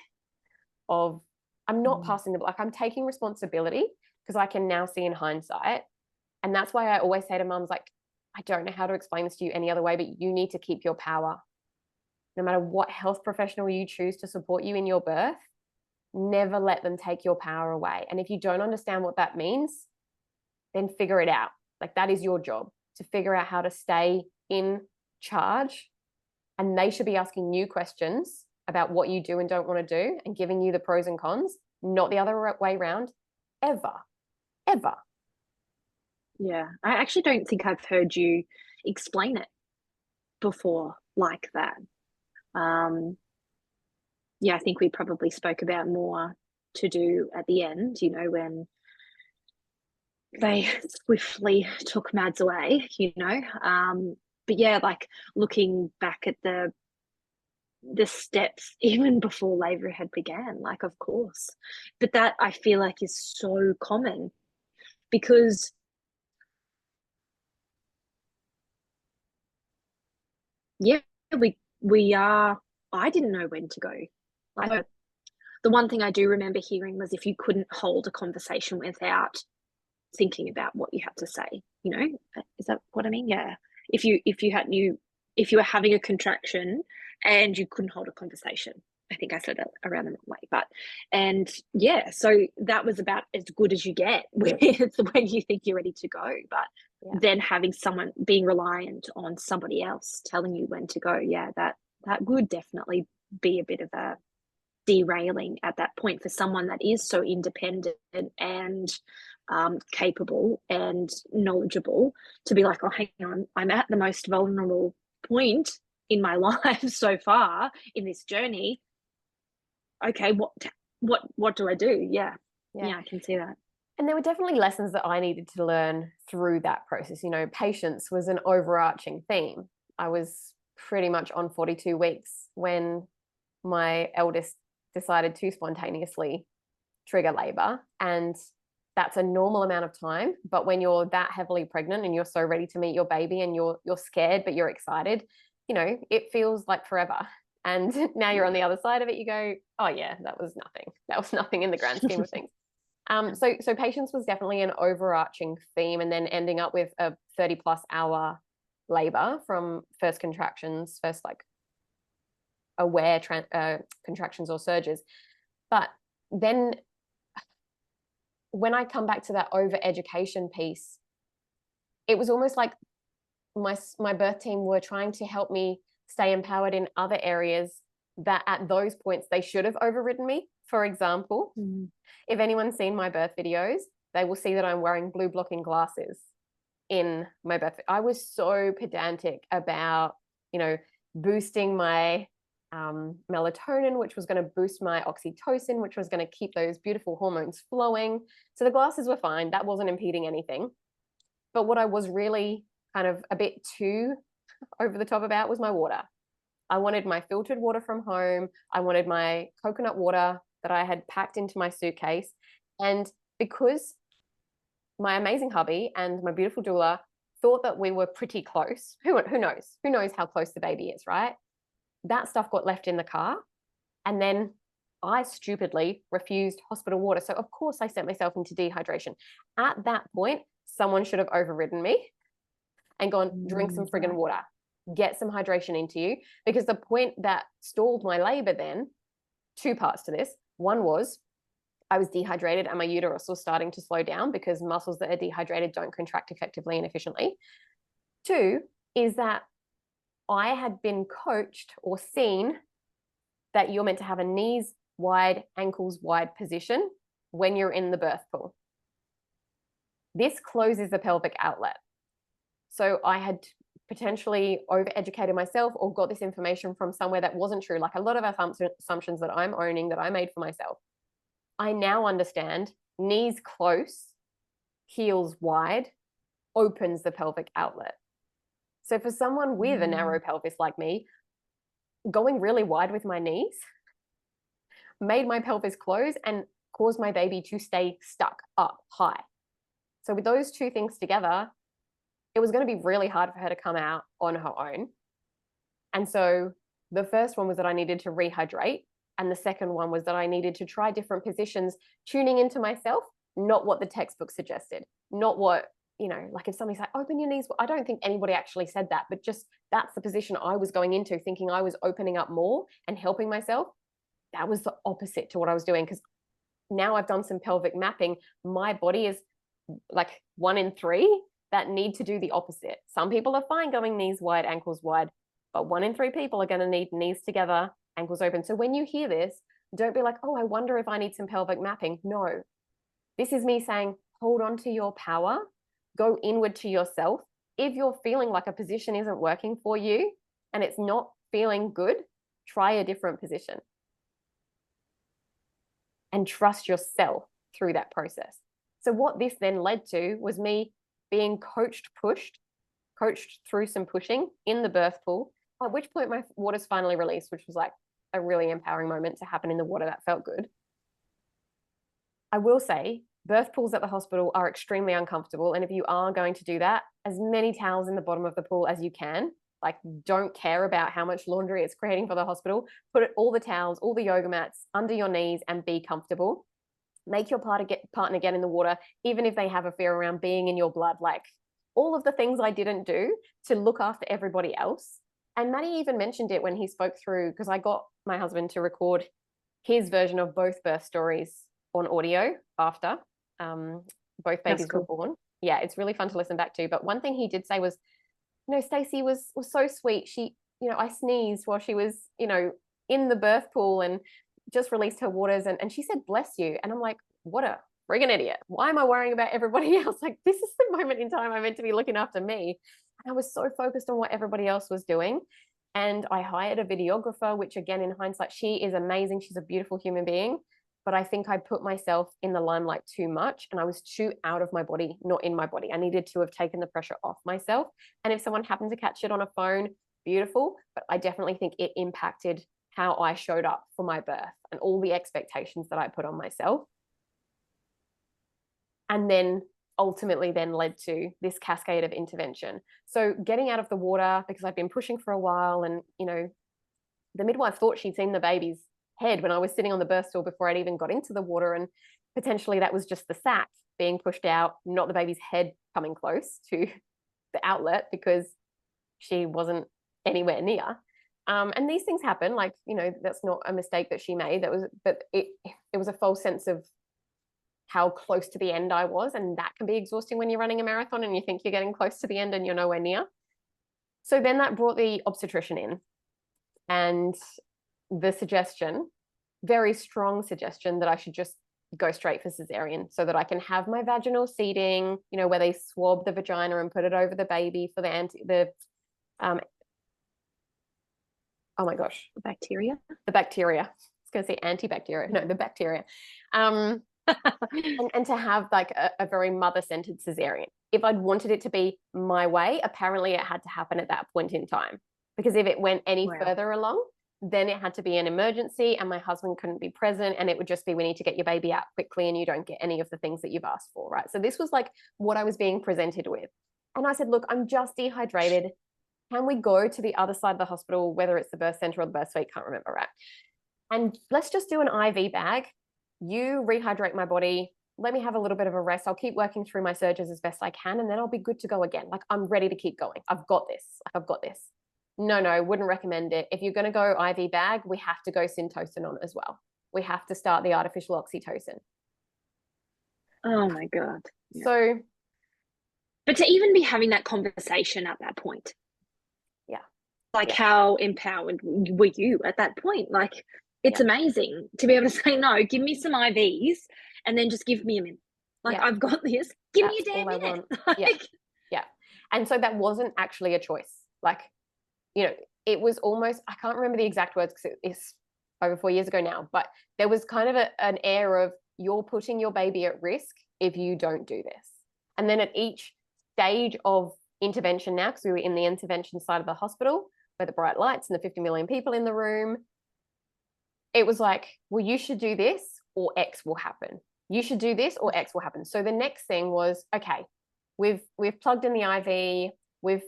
of, I'm not passing the buck, I'm taking responsibility, because I can now see in hindsight. And that's why I always say to mums, like, I don't know how to explain this to you any other way, but you need to keep your power. No matter what health professional you choose to support you in your birth, never let them take your power away. And if you don't understand what that means, then figure it out. Like, that is your job, to figure out how to stay in charge. And they should be asking you questions about what you do and don't want to do, and giving you the pros and cons, not the other way around, ever. Yeah, I actually don't think I've heard you explain it before like that. Yeah, I think we probably spoke about more to do at the end, you know, when they swiftly took Mads away, you know. But yeah, like looking back at the steps even before labor had began, like, of course. But that, I feel like, is so common, because yeah, we are, I didn't know when to go. Like, the one thing I do remember hearing was, if you couldn't hold a conversation without thinking about what you had to say, you know, is that what I mean? Yeah. If you were having a contraction and you couldn't hold a conversation, I think I said that around the wrong way, but, and yeah, so that was about as good as you get when you think you're ready to go. But then having someone, being reliant on somebody else telling you when to go, yeah, that would definitely be a bit of a derailing at that point for someone that is so independent and capable and knowledgeable, to be like, oh, hang on, I'm at the most vulnerable point in my life so far in this journey. Okay, what do I do? Yeah, I can see that. And there were definitely lessons that I needed to learn through that process. You know, patience was an overarching theme. I was pretty much on 42 weeks when my eldest decided to spontaneously trigger labor, and that's a normal amount of time. But when you're that heavily pregnant and you're so ready to meet your baby, and you're scared but you're excited, you know, it feels like forever. And now you're on the other side of it, you go, oh yeah, that was nothing in the grand scheme of things. So patience was definitely an overarching theme, and then ending up with a 30+ hour labor from first contractions, first like aware contractions or surges. But then when I come back to that over education piece, it was almost like my birth team were trying to help me stay empowered in other areas that at those points they should have overridden me. For example, if anyone's seen my birth videos, they will see that I'm wearing blue blocking glasses in my birth. I was so pedantic about, you know, boosting my melatonin, which was going to boost my oxytocin, which was going to keep those beautiful hormones flowing. So the glasses were fine. That wasn't impeding anything. But what I was really kind of a bit too over the top about was my water. I wanted my filtered water from home. I wanted my coconut water that I had packed into my suitcase. And because my amazing hubby and my beautiful doula thought that we were pretty close, who knows how close the baby is, right? That stuff got left in the car. And then I stupidly refused hospital water. So of course I sent myself into dehydration. At that point, someone should have overridden me and gone, drink some friggin' water, get some hydration into you. Because the point that stalled my labor then, two parts to this. One was I was dehydrated and my uterus was starting to slow down, because muscles that are dehydrated don't contract effectively and efficiently. Two is that I had been coached or seen that you're meant to have a knees wide, ankles wide position when you're in the birth pool. This closes the pelvic outlet. So I had potentially overeducated myself or got this information from somewhere that wasn't true. Like a lot of assumptions that I'm owning that I made for myself. I now understand knees close, heels wide, opens the pelvic outlet. So for someone with a narrow pelvis like me, going really wide with my knees made my pelvis close and caused my baby to stay stuck up high. So with those two things together, it was going to be really hard for her to come out on her own. And so the first one was that I needed to rehydrate. And the second one was that I needed to try different positions, tuning into myself, not what the textbook suggested, not what, like if somebody's like, open your knees. I don't think anybody actually said that, but just that's the position I was going into, thinking I was opening up more and helping myself. That was the opposite to what I was doing, because now I've done some pelvic mapping. My body is like 1 in 3 that need to do the opposite. Some people are fine going knees wide, ankles wide, but 1 in 3 people are going to need knees together, ankles open. So when you hear this, don't be like, oh, I wonder if I need some pelvic mapping. No, this is me saying, hold on to your power, go inward to yourself. If you're feeling like a position isn't working for you and it's not feeling good, try a different position and trust yourself through that process. So what this then led to was me being coached through some pushing in the birth pool, at which point my waters finally released, which was like a really empowering moment to happen in the water. That felt good. I will say birth pools at the hospital are extremely uncomfortable. And if you are going to do that, as many towels in the bottom of the pool as you can. Like, don't care about how much laundry it's creating for the hospital. Put all the towels, all the yoga mats under your knees and be comfortable. Make your partner get in the water, even if they have a fear around being in your blood. Like all of the things I didn't do to look after everybody else. And Matty even mentioned it when he spoke through, because I got my husband to record his version of both birth stories on audio after both babies were born. Yeah, it's really fun to listen back to. But one thing he did say was, Stacey was so sweet. She, I sneezed while she was, in the birth pool and just released her waters. And she said, bless you. And I'm like, what a friggin' idiot. Why am I worrying about everybody else? Like, this is the moment in time I'm meant to be looking after me. And I was so focused on what everybody else was doing. And I hired a videographer, which again, in hindsight, she is amazing. She's a beautiful human being. But I think I put myself in the limelight too much and I was too out of my body, not in my body. I needed to have taken the pressure off myself. And if someone happened to catch it on a phone, beautiful. But I definitely think it impacted how I showed up for my birth and all the expectations that I put on myself. And then ultimately then led to this cascade of intervention. So getting out of the water, because I'd been pushing for a while, and, the midwife thought she'd seen the baby's head when I was sitting on the birth stool before I'd even got into the water. And potentially that was just the sac being pushed out, not the baby's head coming close to the outlet because she wasn't anywhere near. And these things happen, like, that's not a mistake that she made. But it was a false sense of how close to the end I was. And that can be exhausting when you're running a marathon and you think you're getting close to the end and you're nowhere near. So then that brought the obstetrician in, and the suggestion, very strong suggestion, that I should just go straight for cesarean so that I can have my vaginal seeding, where they swab the vagina and put it over the baby for oh my gosh. The bacteria? The bacteria. I was going to say antibacteria. No, the bacteria. And to have like a very mother-centered cesarean. If I'd wanted it to be my way, apparently it had to happen at that point in time. Because if it went any further along, then it had to be an emergency and my husband couldn't be present, and it would just be, we need to get your baby out quickly and you don't get any of the things that you've asked for, right? So this was like what I was being presented with. And I said, look, I'm just dehydrated. Can we go to the other side of the hospital, whether it's the birth center or the birth suite, can't remember, right? And let's just do an IV bag. You rehydrate my body. Let me have a little bit of a rest. I'll keep working through my surges as best I can, and then I'll be good to go again. Like, I'm ready to keep going. I've got this. No, wouldn't recommend it. If you're going to go IV bag, we have to go Syntocin on as well. We have to start the artificial oxytocin. Oh my God. Yeah. So, but to even be having that conversation at that point. Yeah. Like, how empowered were you at that point? Like, it's amazing to be able to say, no, give me some IVs and then just give me a minute. Like, Yeah. I've got this. Give me That's a damn all I minute. want. Yeah. Yeah. And so that wasn't actually a choice. Like, you know, it was almost, I can't remember the exact words because it's over 4 years ago now, but there was kind of an air of, you're putting your baby at risk if you don't do this. And then at each stage of intervention now, because we were in the intervention side of the hospital where the bright lights and the 50 million people in the room, it was like, well, you should do this or X will happen. You should do this or X will happen. So the next thing was, okay, we've plugged in the IV, we've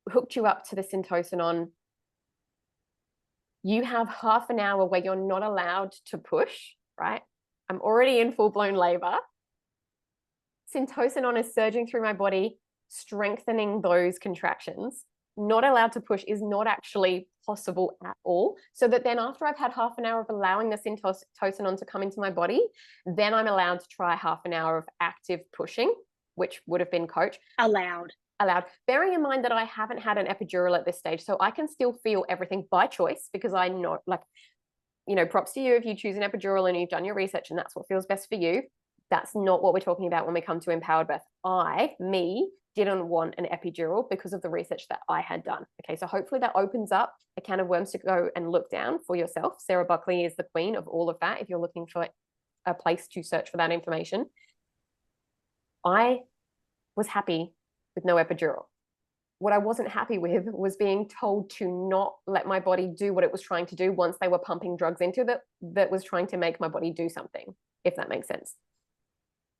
hooked you up to the Syntocinon. You have half an hour where you're not allowed to push, right? I'm already in full-blown labor. Syntocinon is surging through my body, strengthening those contractions. Not allowed to push is not actually possible at all. So that then after I've had half an hour of allowing the Syntocinon to come into my body, then I'm allowed to try half an hour of active pushing, which would have been coach. Allowed. Bearing in mind that I haven't had an epidural at this stage, so I can still feel everything by choice because I know, like, you know, props to you if you choose an epidural and you've done your research and that's what feels best for you. That's not what we're talking about when we come to empowered birth. Me, didn't want an epidural because of the research that I had done. Okay, so hopefully that opens up a can of worms to go and look down for yourself. Sarah Buckley is the queen of all of that if you're looking for a place to search for that information. I was happy with no epidural. What I wasn't happy with was being told to not let my body do what it was trying to do once they were pumping drugs into that was trying to make my body do something, if that makes sense.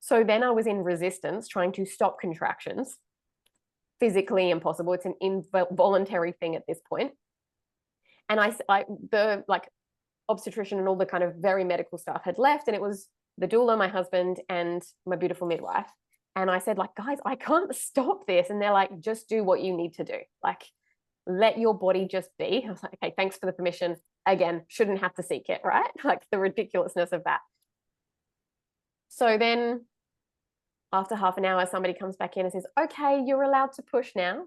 So then I was in resistance, trying to stop contractions. Physically impossible. It's an involuntary thing at this point. And the like obstetrician and all the kind of very medical staff had left, and it was the doula, my husband, and my beautiful midwife. And I said, like, guys, I can't stop this. And they're like, just do what you need to do. Like, let your body just be. I was like, okay, thanks for the permission. Again, shouldn't have to seek it, right? Like the ridiculousness of that. So then after half an hour, somebody comes back in and says, okay, you're allowed to push now.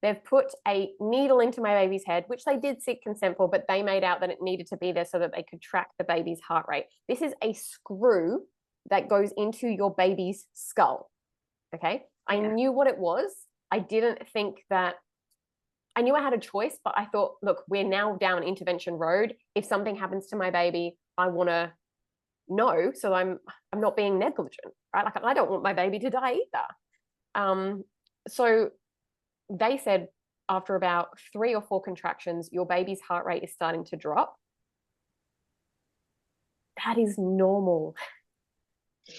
They've put a needle into my baby's head, which they did seek consent for, but they made out that it needed to be there so that they could track the baby's heart rate. This is a screw that goes into your baby's skull. Okay. I knew what it was. I didn't think that, I knew I had a choice, but I thought, look, we're now down intervention road. If something happens to my baby, I want to know, so I'm not being negligent, right? Like, I don't want my baby to die either. So they said after about 3 or 4 contractions, your baby's heart rate is starting to drop. That is normal.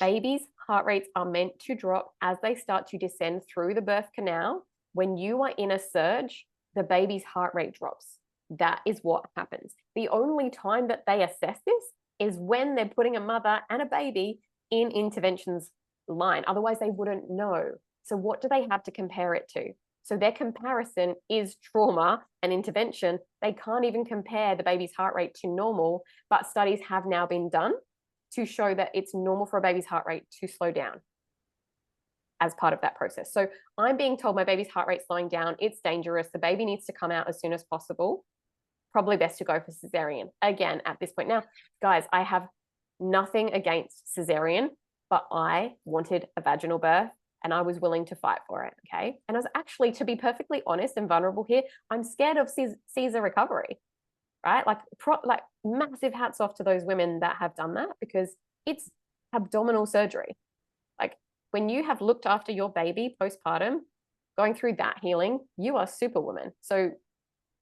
Babies' heart rates are meant to drop as they start to descend through the birth canal. When you are in a surge, the baby's heart rate drops. That is what happens. The only time that they assess this is when they're putting a mother and a baby in interventions line. Otherwise, they wouldn't know. So what do they have to compare it to? So their comparison is trauma and intervention. They can't even compare the baby's heart rate to normal, but studies have now been done to show that it's normal for a baby's heart rate to slow down as part of that process. So I'm being told my baby's heart rate slowing down. It's dangerous. The baby needs to come out as soon as possible. Probably best to go for cesarean again at this point. Now, guys, I have nothing against cesarean, but I wanted a vaginal birth and I was willing to fight for it. Okay. And I was actually, to be perfectly honest and vulnerable here, I'm scared of Caesar recovery, right? Like massive hats off to those women that have done that, because it's abdominal surgery. Like, when you have looked after your baby postpartum, going through that healing, you are superwoman. So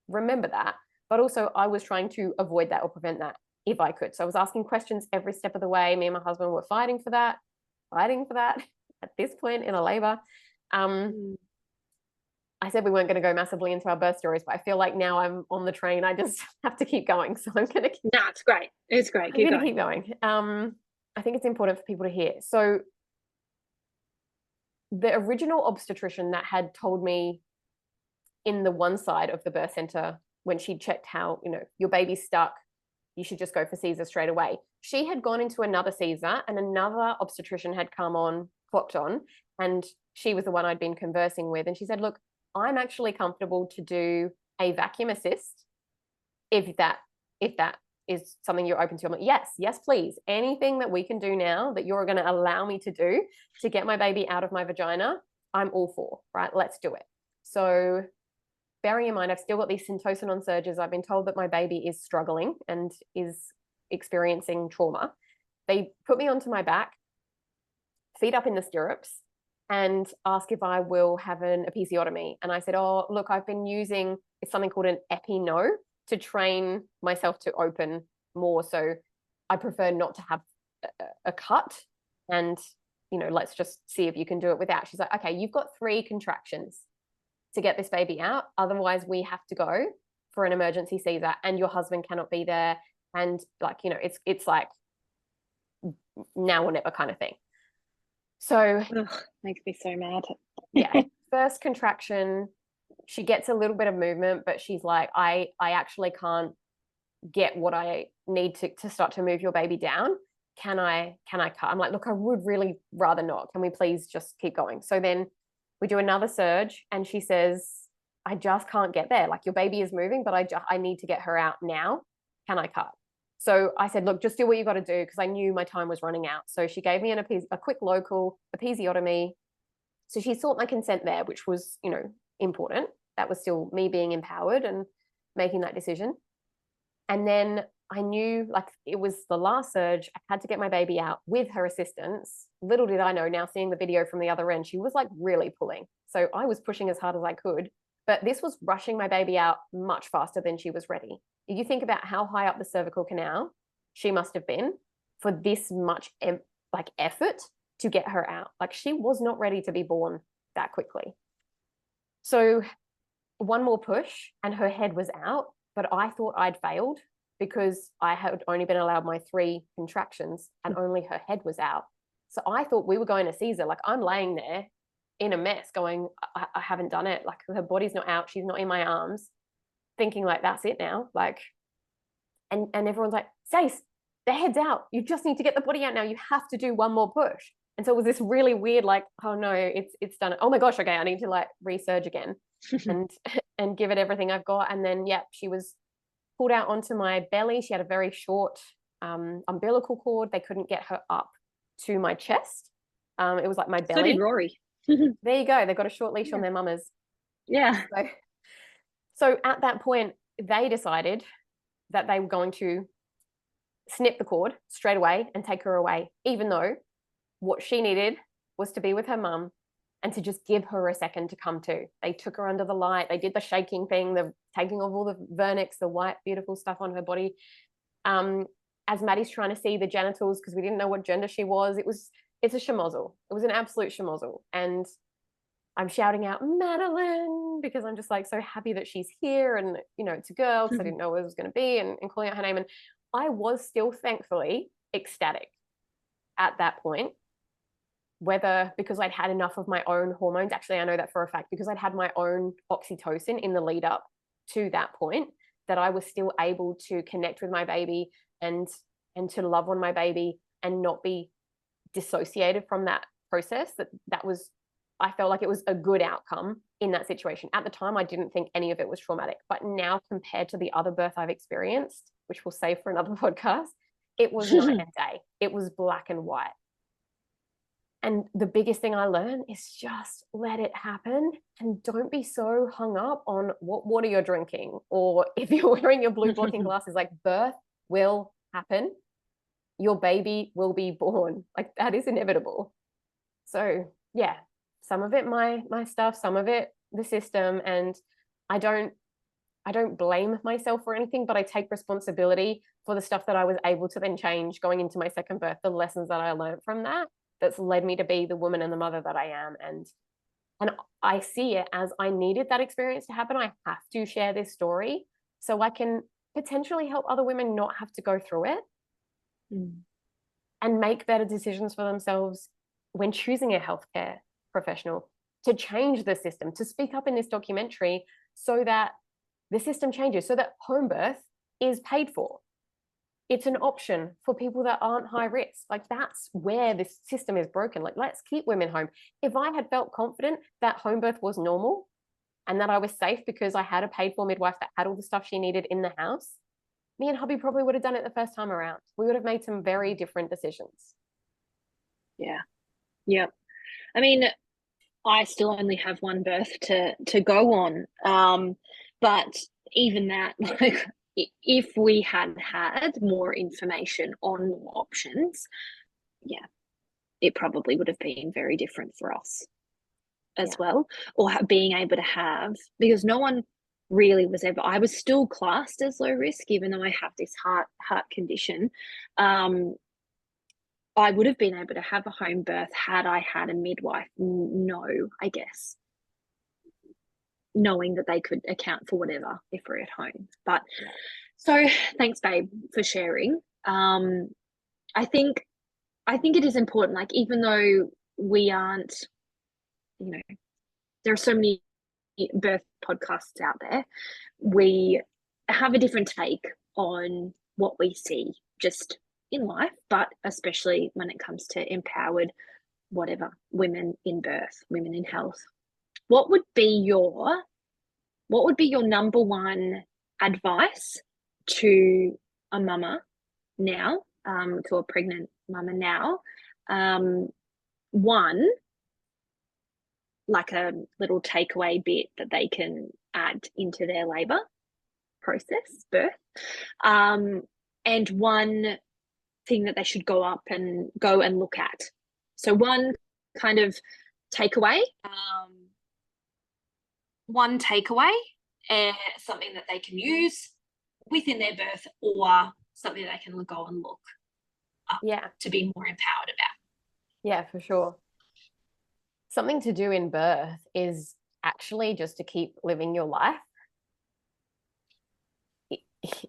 remember that. But also, I was trying to avoid that or prevent that if I could. So I was asking questions every step of the way. Me and my husband were fighting for that at this point in a labor. I said we weren't going to go massively into our birth stories, but I feel like now I'm on the train. I just have to keep going. So I'm going to keep. No, it's great. It's great. I'm going to keep going. I think it's important for people to hear. So the original obstetrician that had told me in the one side of the birth center, when she checked how, your baby's stuck, you should just go for Caesar straight away. She had gone into another Caesar and another obstetrician had clocked on, and she was the one I'd been conversing with. And she said, look, I'm actually comfortable to do a vacuum assist if that is something you're open to? I'm like, yes, please. Anything that we can do now that you're going to allow me to do to get my baby out of my vagina, I'm all for, right? Let's do it. So bearing in mind, I've still got these syntocinon surges. I've been told that my baby is struggling and is experiencing trauma. They put me onto my back, feet up in the stirrups, and ask if I will have an episiotomy. And I said, oh, look, I've been using something called an epi-no to train myself to open more. So I prefer not to have a cut. And, you know, let's just see if you can do it without. She's like, okay, you've got 3 contractions to get this baby out. Otherwise, we have to go for an emergency Caesar, and your husband cannot be there. And like, you know, it's like now or never kind of thing. So makes me so mad. Yeah, first contraction, she gets a little bit of movement, but she's like, I actually can't get what I need to start to move your baby down. Can I cut? I'm like, look, I would really rather not. Can we please just keep going? So then we do another surge, and she says, I just can't get there. Like, your baby is moving, but I need to get her out now. Can I cut? So I said, look, just do what you got to do, because I knew my time was running out. So she gave me a quick local episiotomy. So she sought my consent there, which was, you know, important. That was still me being empowered and making that decision. And then I knew, like, it was the last surge. I had to get my baby out with her assistance. Little did I know, now seeing the video from the other end, she was like really pulling. So I was pushing as hard as I could, but this was rushing my baby out much faster than she was ready. If you think about how high up the cervical canal she must have been for this much effort to get her out. Like, she was not ready to be born that quickly. So one more push and her head was out, but I thought I'd failed because I had only been allowed my 3 contractions and only her head was out. So I thought we were going to Caesar. Like, I'm laying there in a mess going, I haven't done it. Like, her body's not out. She's not in my arms, thinking like, that's it now. Like, and everyone's like, Stace, the head's out. You just need to get the body out now. You have to do one more push. And so it was this really weird, like, oh no, it's done. Oh my gosh, okay, I need to like resurge again and give it everything I've got. And then, yeah, she was pulled out onto my belly. She had a very short umbilical cord. They couldn't get her up to my chest. It was like my belly. So did Rory. There you go. They got a short leash on their mamas. Yeah. So at that point, they decided that they were going to snip the cord straight away and take her away, even though what she needed was to be with her mum and to just give her a second to come to. They took her under the light. They did the shaking thing, the taking off all the vernix, the white, beautiful stuff on her body. As Maddie's trying to see the genitals, because we didn't know what gender she was, it's a schmozzle. It was an absolute schmozzle. And I'm shouting out, Madeline, because I'm just like so happy that she's here. And, you know, it's a girl, because I didn't know what it was going to be, and calling out her name. And I was still thankfully ecstatic at that point, whether because I'd had enough of my own hormones. Actually, I know that for a fact, because I'd had my own oxytocin in the lead up to that point, that I was still able to connect with my baby and to love on my baby and not be dissociated from that process. That was, I felt like it was a good outcome in that situation. At the time, I didn't think any of it was traumatic, but now compared to the other birth I've experienced, which we'll save for another podcast, it was night and day. It was black and white. And the biggest thing I learned is just let it happen and don't be so hung up on what water you're drinking, or if you're wearing your blue blocking glasses. Like, birth will happen. Your baby will be born. Like, that is inevitable. So yeah, some of it my stuff, some of it the system, and I don't blame myself for anything, but I take responsibility for the stuff that I was able to then change going into my second birth, the lessons that I learned from that's led me to be the woman and the mother that I am. And I see it as I needed that experience to happen. I have to share this story so I can potentially help other women not have to go through it and make better decisions for themselves when choosing a healthcare professional, to change the system, to speak up in this documentary so that the system changes, so that home birth is paid for. It's an option for people that aren't high risk. Like, that's where this system is broken. Like, let's keep women home. If I had felt confident that home birth was normal and that I was safe because I had a paid for midwife that had all the stuff she needed in the house, me and hubby probably would have done it the first time around. We would have made some very different decisions. Yeah. Yep. I mean, I still only have one birth to go on. But even that, like, if we had had more information on more options, yeah, it probably would have been very different for us as well. Or being able to have, because no one really was ever, I was still classed as low risk, even though I have this heart condition. I would have been able to have a home birth had I had a midwife. No, I guess, knowing that they could account for whatever if we're at home. But so thanks, babe, for sharing. I think it is important, like, even though we aren't, you know, there are so many birth podcasts out there, we have a different take on what we see just in life, but especially when it comes to empowered, whatever, women in birth, women in health. What would be your number one advice to a mama now, to a pregnant mama now? One, like a little takeaway bit that they can add into their labor process, birth, and one thing that they should go and look at. So one kind of takeaway, something that they can use within their birth, or something they can go and look up to be more empowered about. Yeah, for sure. Something to do in birth is actually just to keep living your life.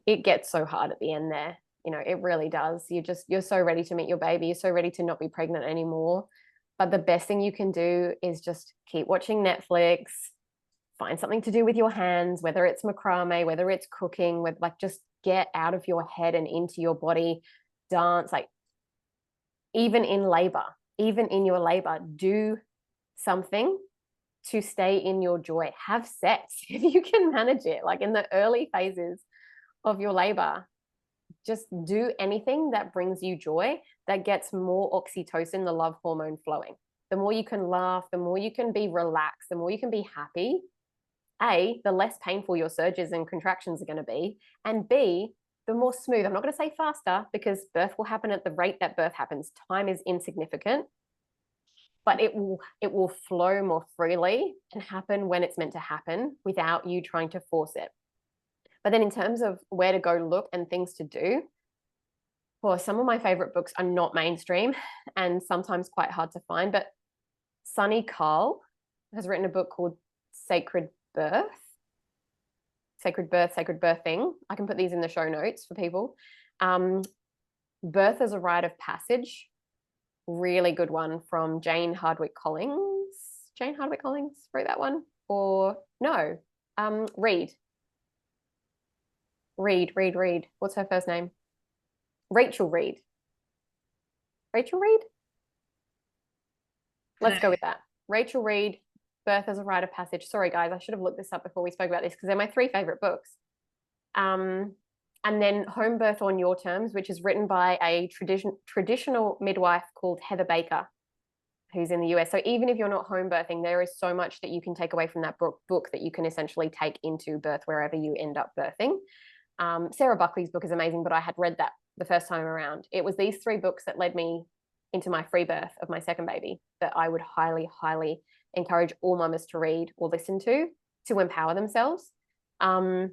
It gets so hard at the end there. You know, it really does. You're so ready to meet your baby. You're so ready to not be pregnant anymore. But the best thing you can do is just keep watching Netflix, find something to do with your hands, whether it's macrame, whether it's cooking, with like, just get out of your head and into your body, dance, like even in your labor, do something to stay in your joy. Have sex if you can manage it. Like in the early phases of your labor, just do anything that brings you joy, that gets more oxytocin, the love hormone, flowing. The more you can laugh, the more you can be relaxed, the more you can be happy. A, the less painful your surges and contractions are going to be, and B, the more smooth. I'm not going to say faster, because birth will happen at the rate that birth happens. Time is insignificant, but it will flow more freely and happen when it's meant to happen without you trying to force it. But then in terms of where to go look and things to do, well, some of my favorite books are not mainstream and sometimes quite hard to find, but Sunny Carl has written a book called Sacred Birth, Sacred Birthing. I can put these in the show notes for people. Birth as a Rite of Passage, really good one, from Jane Hardwicke Collins. Jane Hardwicke Collins wrote that one? Or no, Reed. What's her first name? Rachel Reed. Rachel Reed? Let's go with that. Rachel Reed, Birth as a Rite of Passage. Sorry, guys, I should have looked this up before we spoke about this, because they're my three favorite books. And then Home Birth on Your Terms, which is written by a traditional midwife called Heather Baker, who's in the US. So even if you're not home birthing, there is so much that you can take away from that book that you can essentially take into birth wherever you end up birthing. Sarah Buckley's book is amazing, but I had read that the first time around. It was these three books that led me into my free birth of my second baby that I would highly, highly encourage all mamas to read or listen to empower themselves. And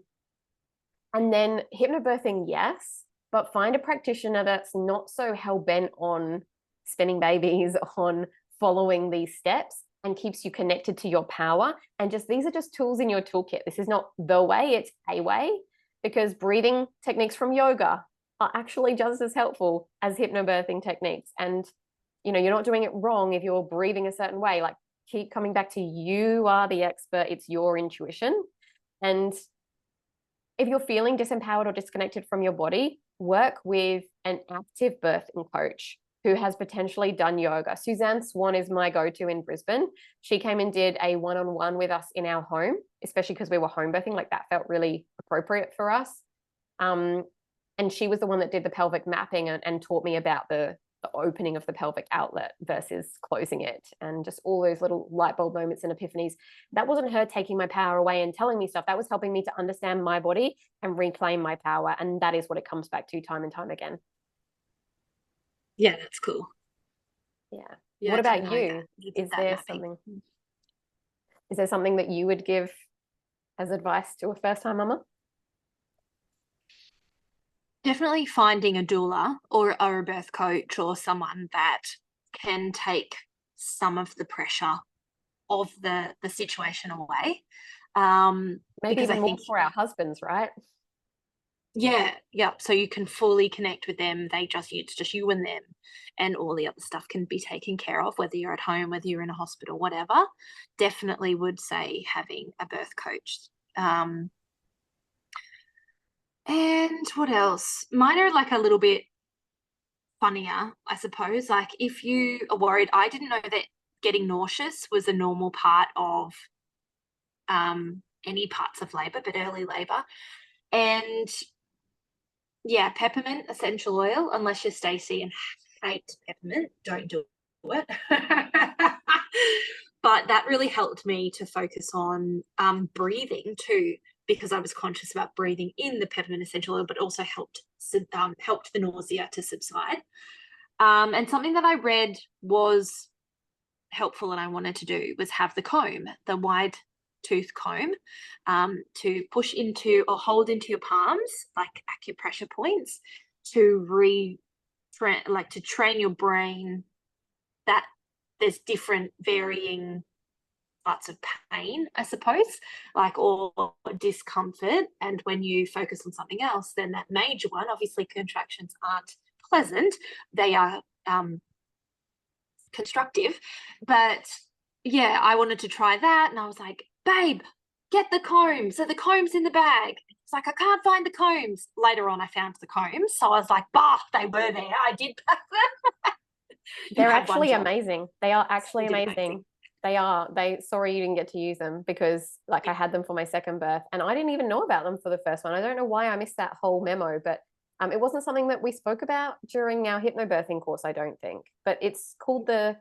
then hypnobirthing, yes, but find a practitioner that's not so hell-bent on spinning babies, on following these steps, and keeps you connected to your power. And just, these are just tools in your toolkit. This is not the way, it's a way, because breathing techniques from yoga are actually just as helpful as hypnobirthing techniques. And, you know, you're not doing it wrong if you're breathing a certain way. Like, keep coming back to, you are the expert, it's your intuition. And if you're feeling disempowered or disconnected from your body, work with an active birthing coach who has potentially done yoga. Suzanne Swan is my go-to in Brisbane. She came and did a one-on-one with us in our home, especially because we were home birthing. Like, that felt really appropriate for us. And she was the one that did the pelvic mapping and taught me about the opening of the pelvic outlet versus closing it, and just all those little light bulb moments and epiphanies. That wasn't her taking my power away and telling me stuff. That was helping me to understand my body and reclaim my power. And that is what it comes back to time and time again. Yeah, that's cool. Yeah. Yeah, What about you? Is there something that you would give as advice to a first-time mama? Definitely finding a doula or a birth coach or someone that can take some of the pressure of the situation away. Maybe even more for our husbands, right? Yeah. So you can fully connect with them. It's just you and them, and all the other stuff can be taken care of, whether you're at home, whether you're in a hospital, whatever. Definitely would say having a birth coach. And what else? Mine are like a little bit funnier, I suppose. Like if you are worried, I didn't know that getting nauseous was a normal part of any parts of labor, but early labor. And yeah, peppermint essential oil, unless you're Stacey and hate peppermint, don't do it. But that really helped me to focus on breathing too, because I was conscious about breathing in the peppermint essential oil, but also helped the nausea to subside. And something that I read was helpful and I wanted to do was have the comb, the wide tooth comb, to push into or hold into your palms, like acupressure points, to train your brain that there's different varying parts of pain, I suppose, like, or discomfort. And when you focus on something else, then that major one, obviously contractions aren't pleasant, they are constructive. But yeah, I wanted to try that, and I was like, babe, get the comb. So the comb's in the bag. It's like, I can't find the combs. Later on I found the combs, so I was like, bah, they were there, I did pack them. They're actually amazing. They are actually amazing. Sorry you didn't get to use them, because like I had them for my second birth and I didn't even know about them for the first one. I don't know why I missed that whole memo, but it wasn't something that we spoke about during our hypnobirthing course, I don't think. But it's called the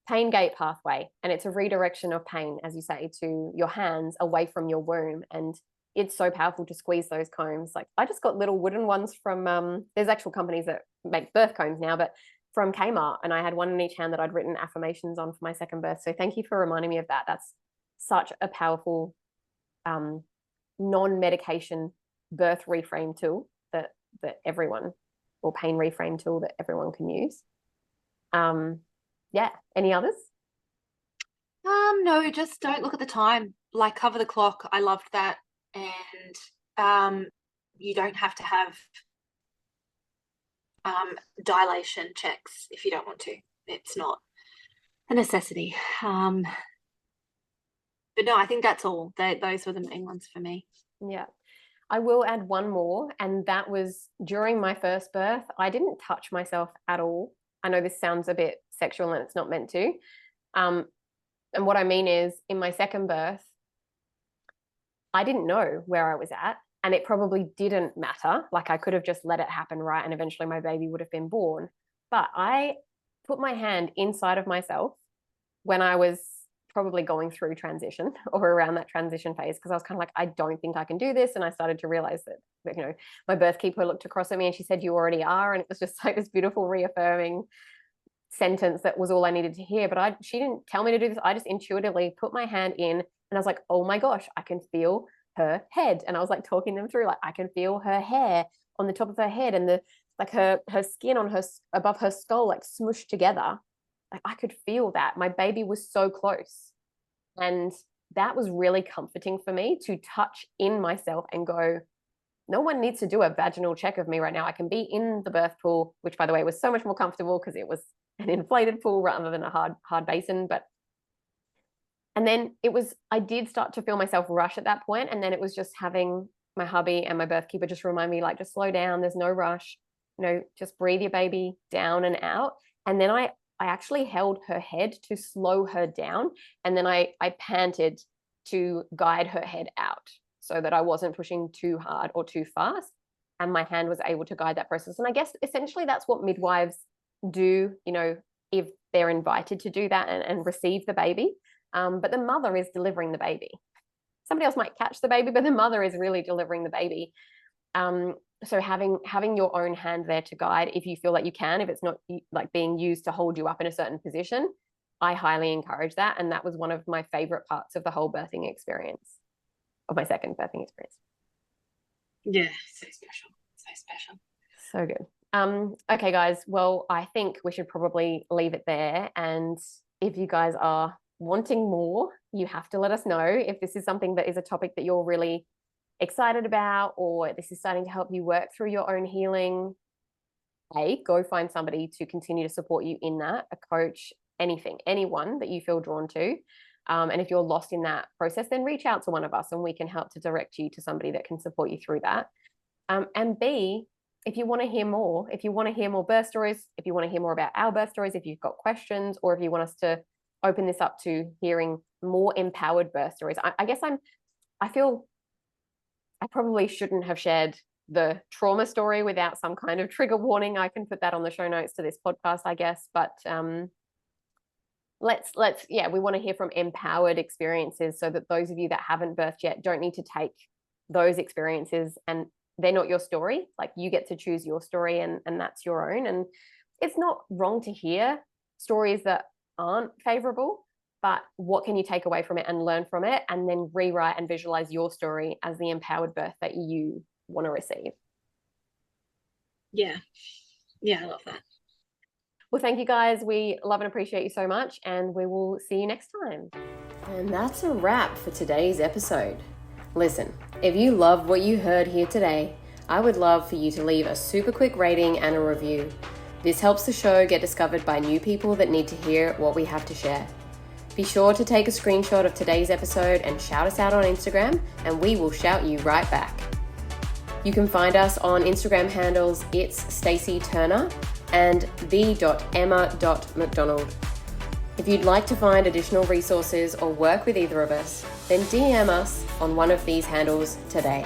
pain gate pathway, and it's a redirection of pain, as you say, to your hands away from your womb. And it's so powerful to squeeze those combs. Like I just got little wooden ones from there's actual companies that make birth combs now, but from Kmart, and I had one in each hand that I'd written affirmations on for my second birth. So thank you for reminding me of that. That's such a powerful non-medication birth reframe tool that everyone, or pain reframe tool that everyone can use. Yeah, any others? No, just don't look at the time. Like cover the clock. I loved that. And you don't have to have dilation checks if you don't want to. It's not a necessity. But no, I think that's all. Those were the main ones for me. Yeah. I will add one more, and that was during my first birth. I didn't touch myself at all. I know this sounds a bit sexual and it's not meant to. And what I mean is, in my second birth, I didn't know where I was at, and it probably didn't matter. Like I could have just let it happen, right? And eventually my baby would have been born. But I put my hand inside of myself when I was probably going through transition or around that transition phase, because I was kind of like, I don't think I can do this. And I started to realize that, you know, my birth keeper looked across at me and she said, you already are. And it was just like this beautiful reaffirming sentence that was all I needed to hear. But she didn't tell me to do this. I just intuitively put my hand in and I was like, oh my gosh, I can feel her head. And I was like talking them through, like, I can feel her hair on the top of her head, and her skin on her above her skull, like smushed together. Like I could feel that. My baby was so close. And that was really comforting for me, to touch in myself and go, no one needs to do a vaginal check of me right now. I can be in the birth pool, which by the way was so much more comfortable because it was an inflated pool rather than a hard basin. And then I did start to feel myself rush at that point. And then it was just having my hubby and my birth keeper just remind me, like, just slow down. There's no rush, just breathe your baby down and out. And then I actually held her head to slow her down. And then I panted to guide her head out so that I wasn't pushing too hard or too fast. and my hand was able to guide that process. And I guess essentially that's what midwives do, you know, if they're invited to do that and receive the baby. But the mother is delivering the baby. Somebody else might catch the baby, but the mother is really delivering the baby. So having your own hand there to guide, if you feel like you can, if it's not like being used to hold you up in a certain position, I highly encourage that. And that was one of my favorite parts of the whole birthing experience, of my second birthing experience. Yeah, so special. So special. So good. Okay, guys. Well, I think we should probably leave it there. And if you guys are wanting more, you have to let us know if this is something that is a topic that you're really excited about, or this is starting to help you work through your own healing. Go find somebody to continue to support you in that, a coach, anything, anyone that you feel drawn to. And if you're lost in that process, then reach out to one of us and we can help to direct you to somebody that can support you through that. And B, if you want to hear more, birth stories, if you want to hear more about our birth stories, if you've got questions, or if you want us to open this up to hearing more empowered birth stories. I feel I probably shouldn't have shared the trauma story without some kind of trigger warning. I can put that on the show notes to this podcast, I guess. But we want to hear from empowered experiences, so that those of you that haven't birthed yet don't need to take those experiences, and they're not your story. Like, you get to choose your story, and that's your own. And it's not wrong to hear stories that aren't favorable, but what can you take away from it and learn from it, and then rewrite and visualize your story as the empowered birth that you want to receive. Yeah, I love that. Well, thank you guys. We love and appreciate you so much, and we will see you next time. And that's a wrap for today's episode. Listen, if you love what you heard here today, I would love for you to leave a super quick rating and a review. This helps the show get discovered by new people that need to hear what we have to share. Be sure to take a screenshot of today's episode and shout us out on Instagram, and we will shout you right back. You can find us on Instagram handles It's Stacey Turner and the.emma.mcdonald. If you'd like to find additional resources or work with either of us, then DM us on one of these handles today.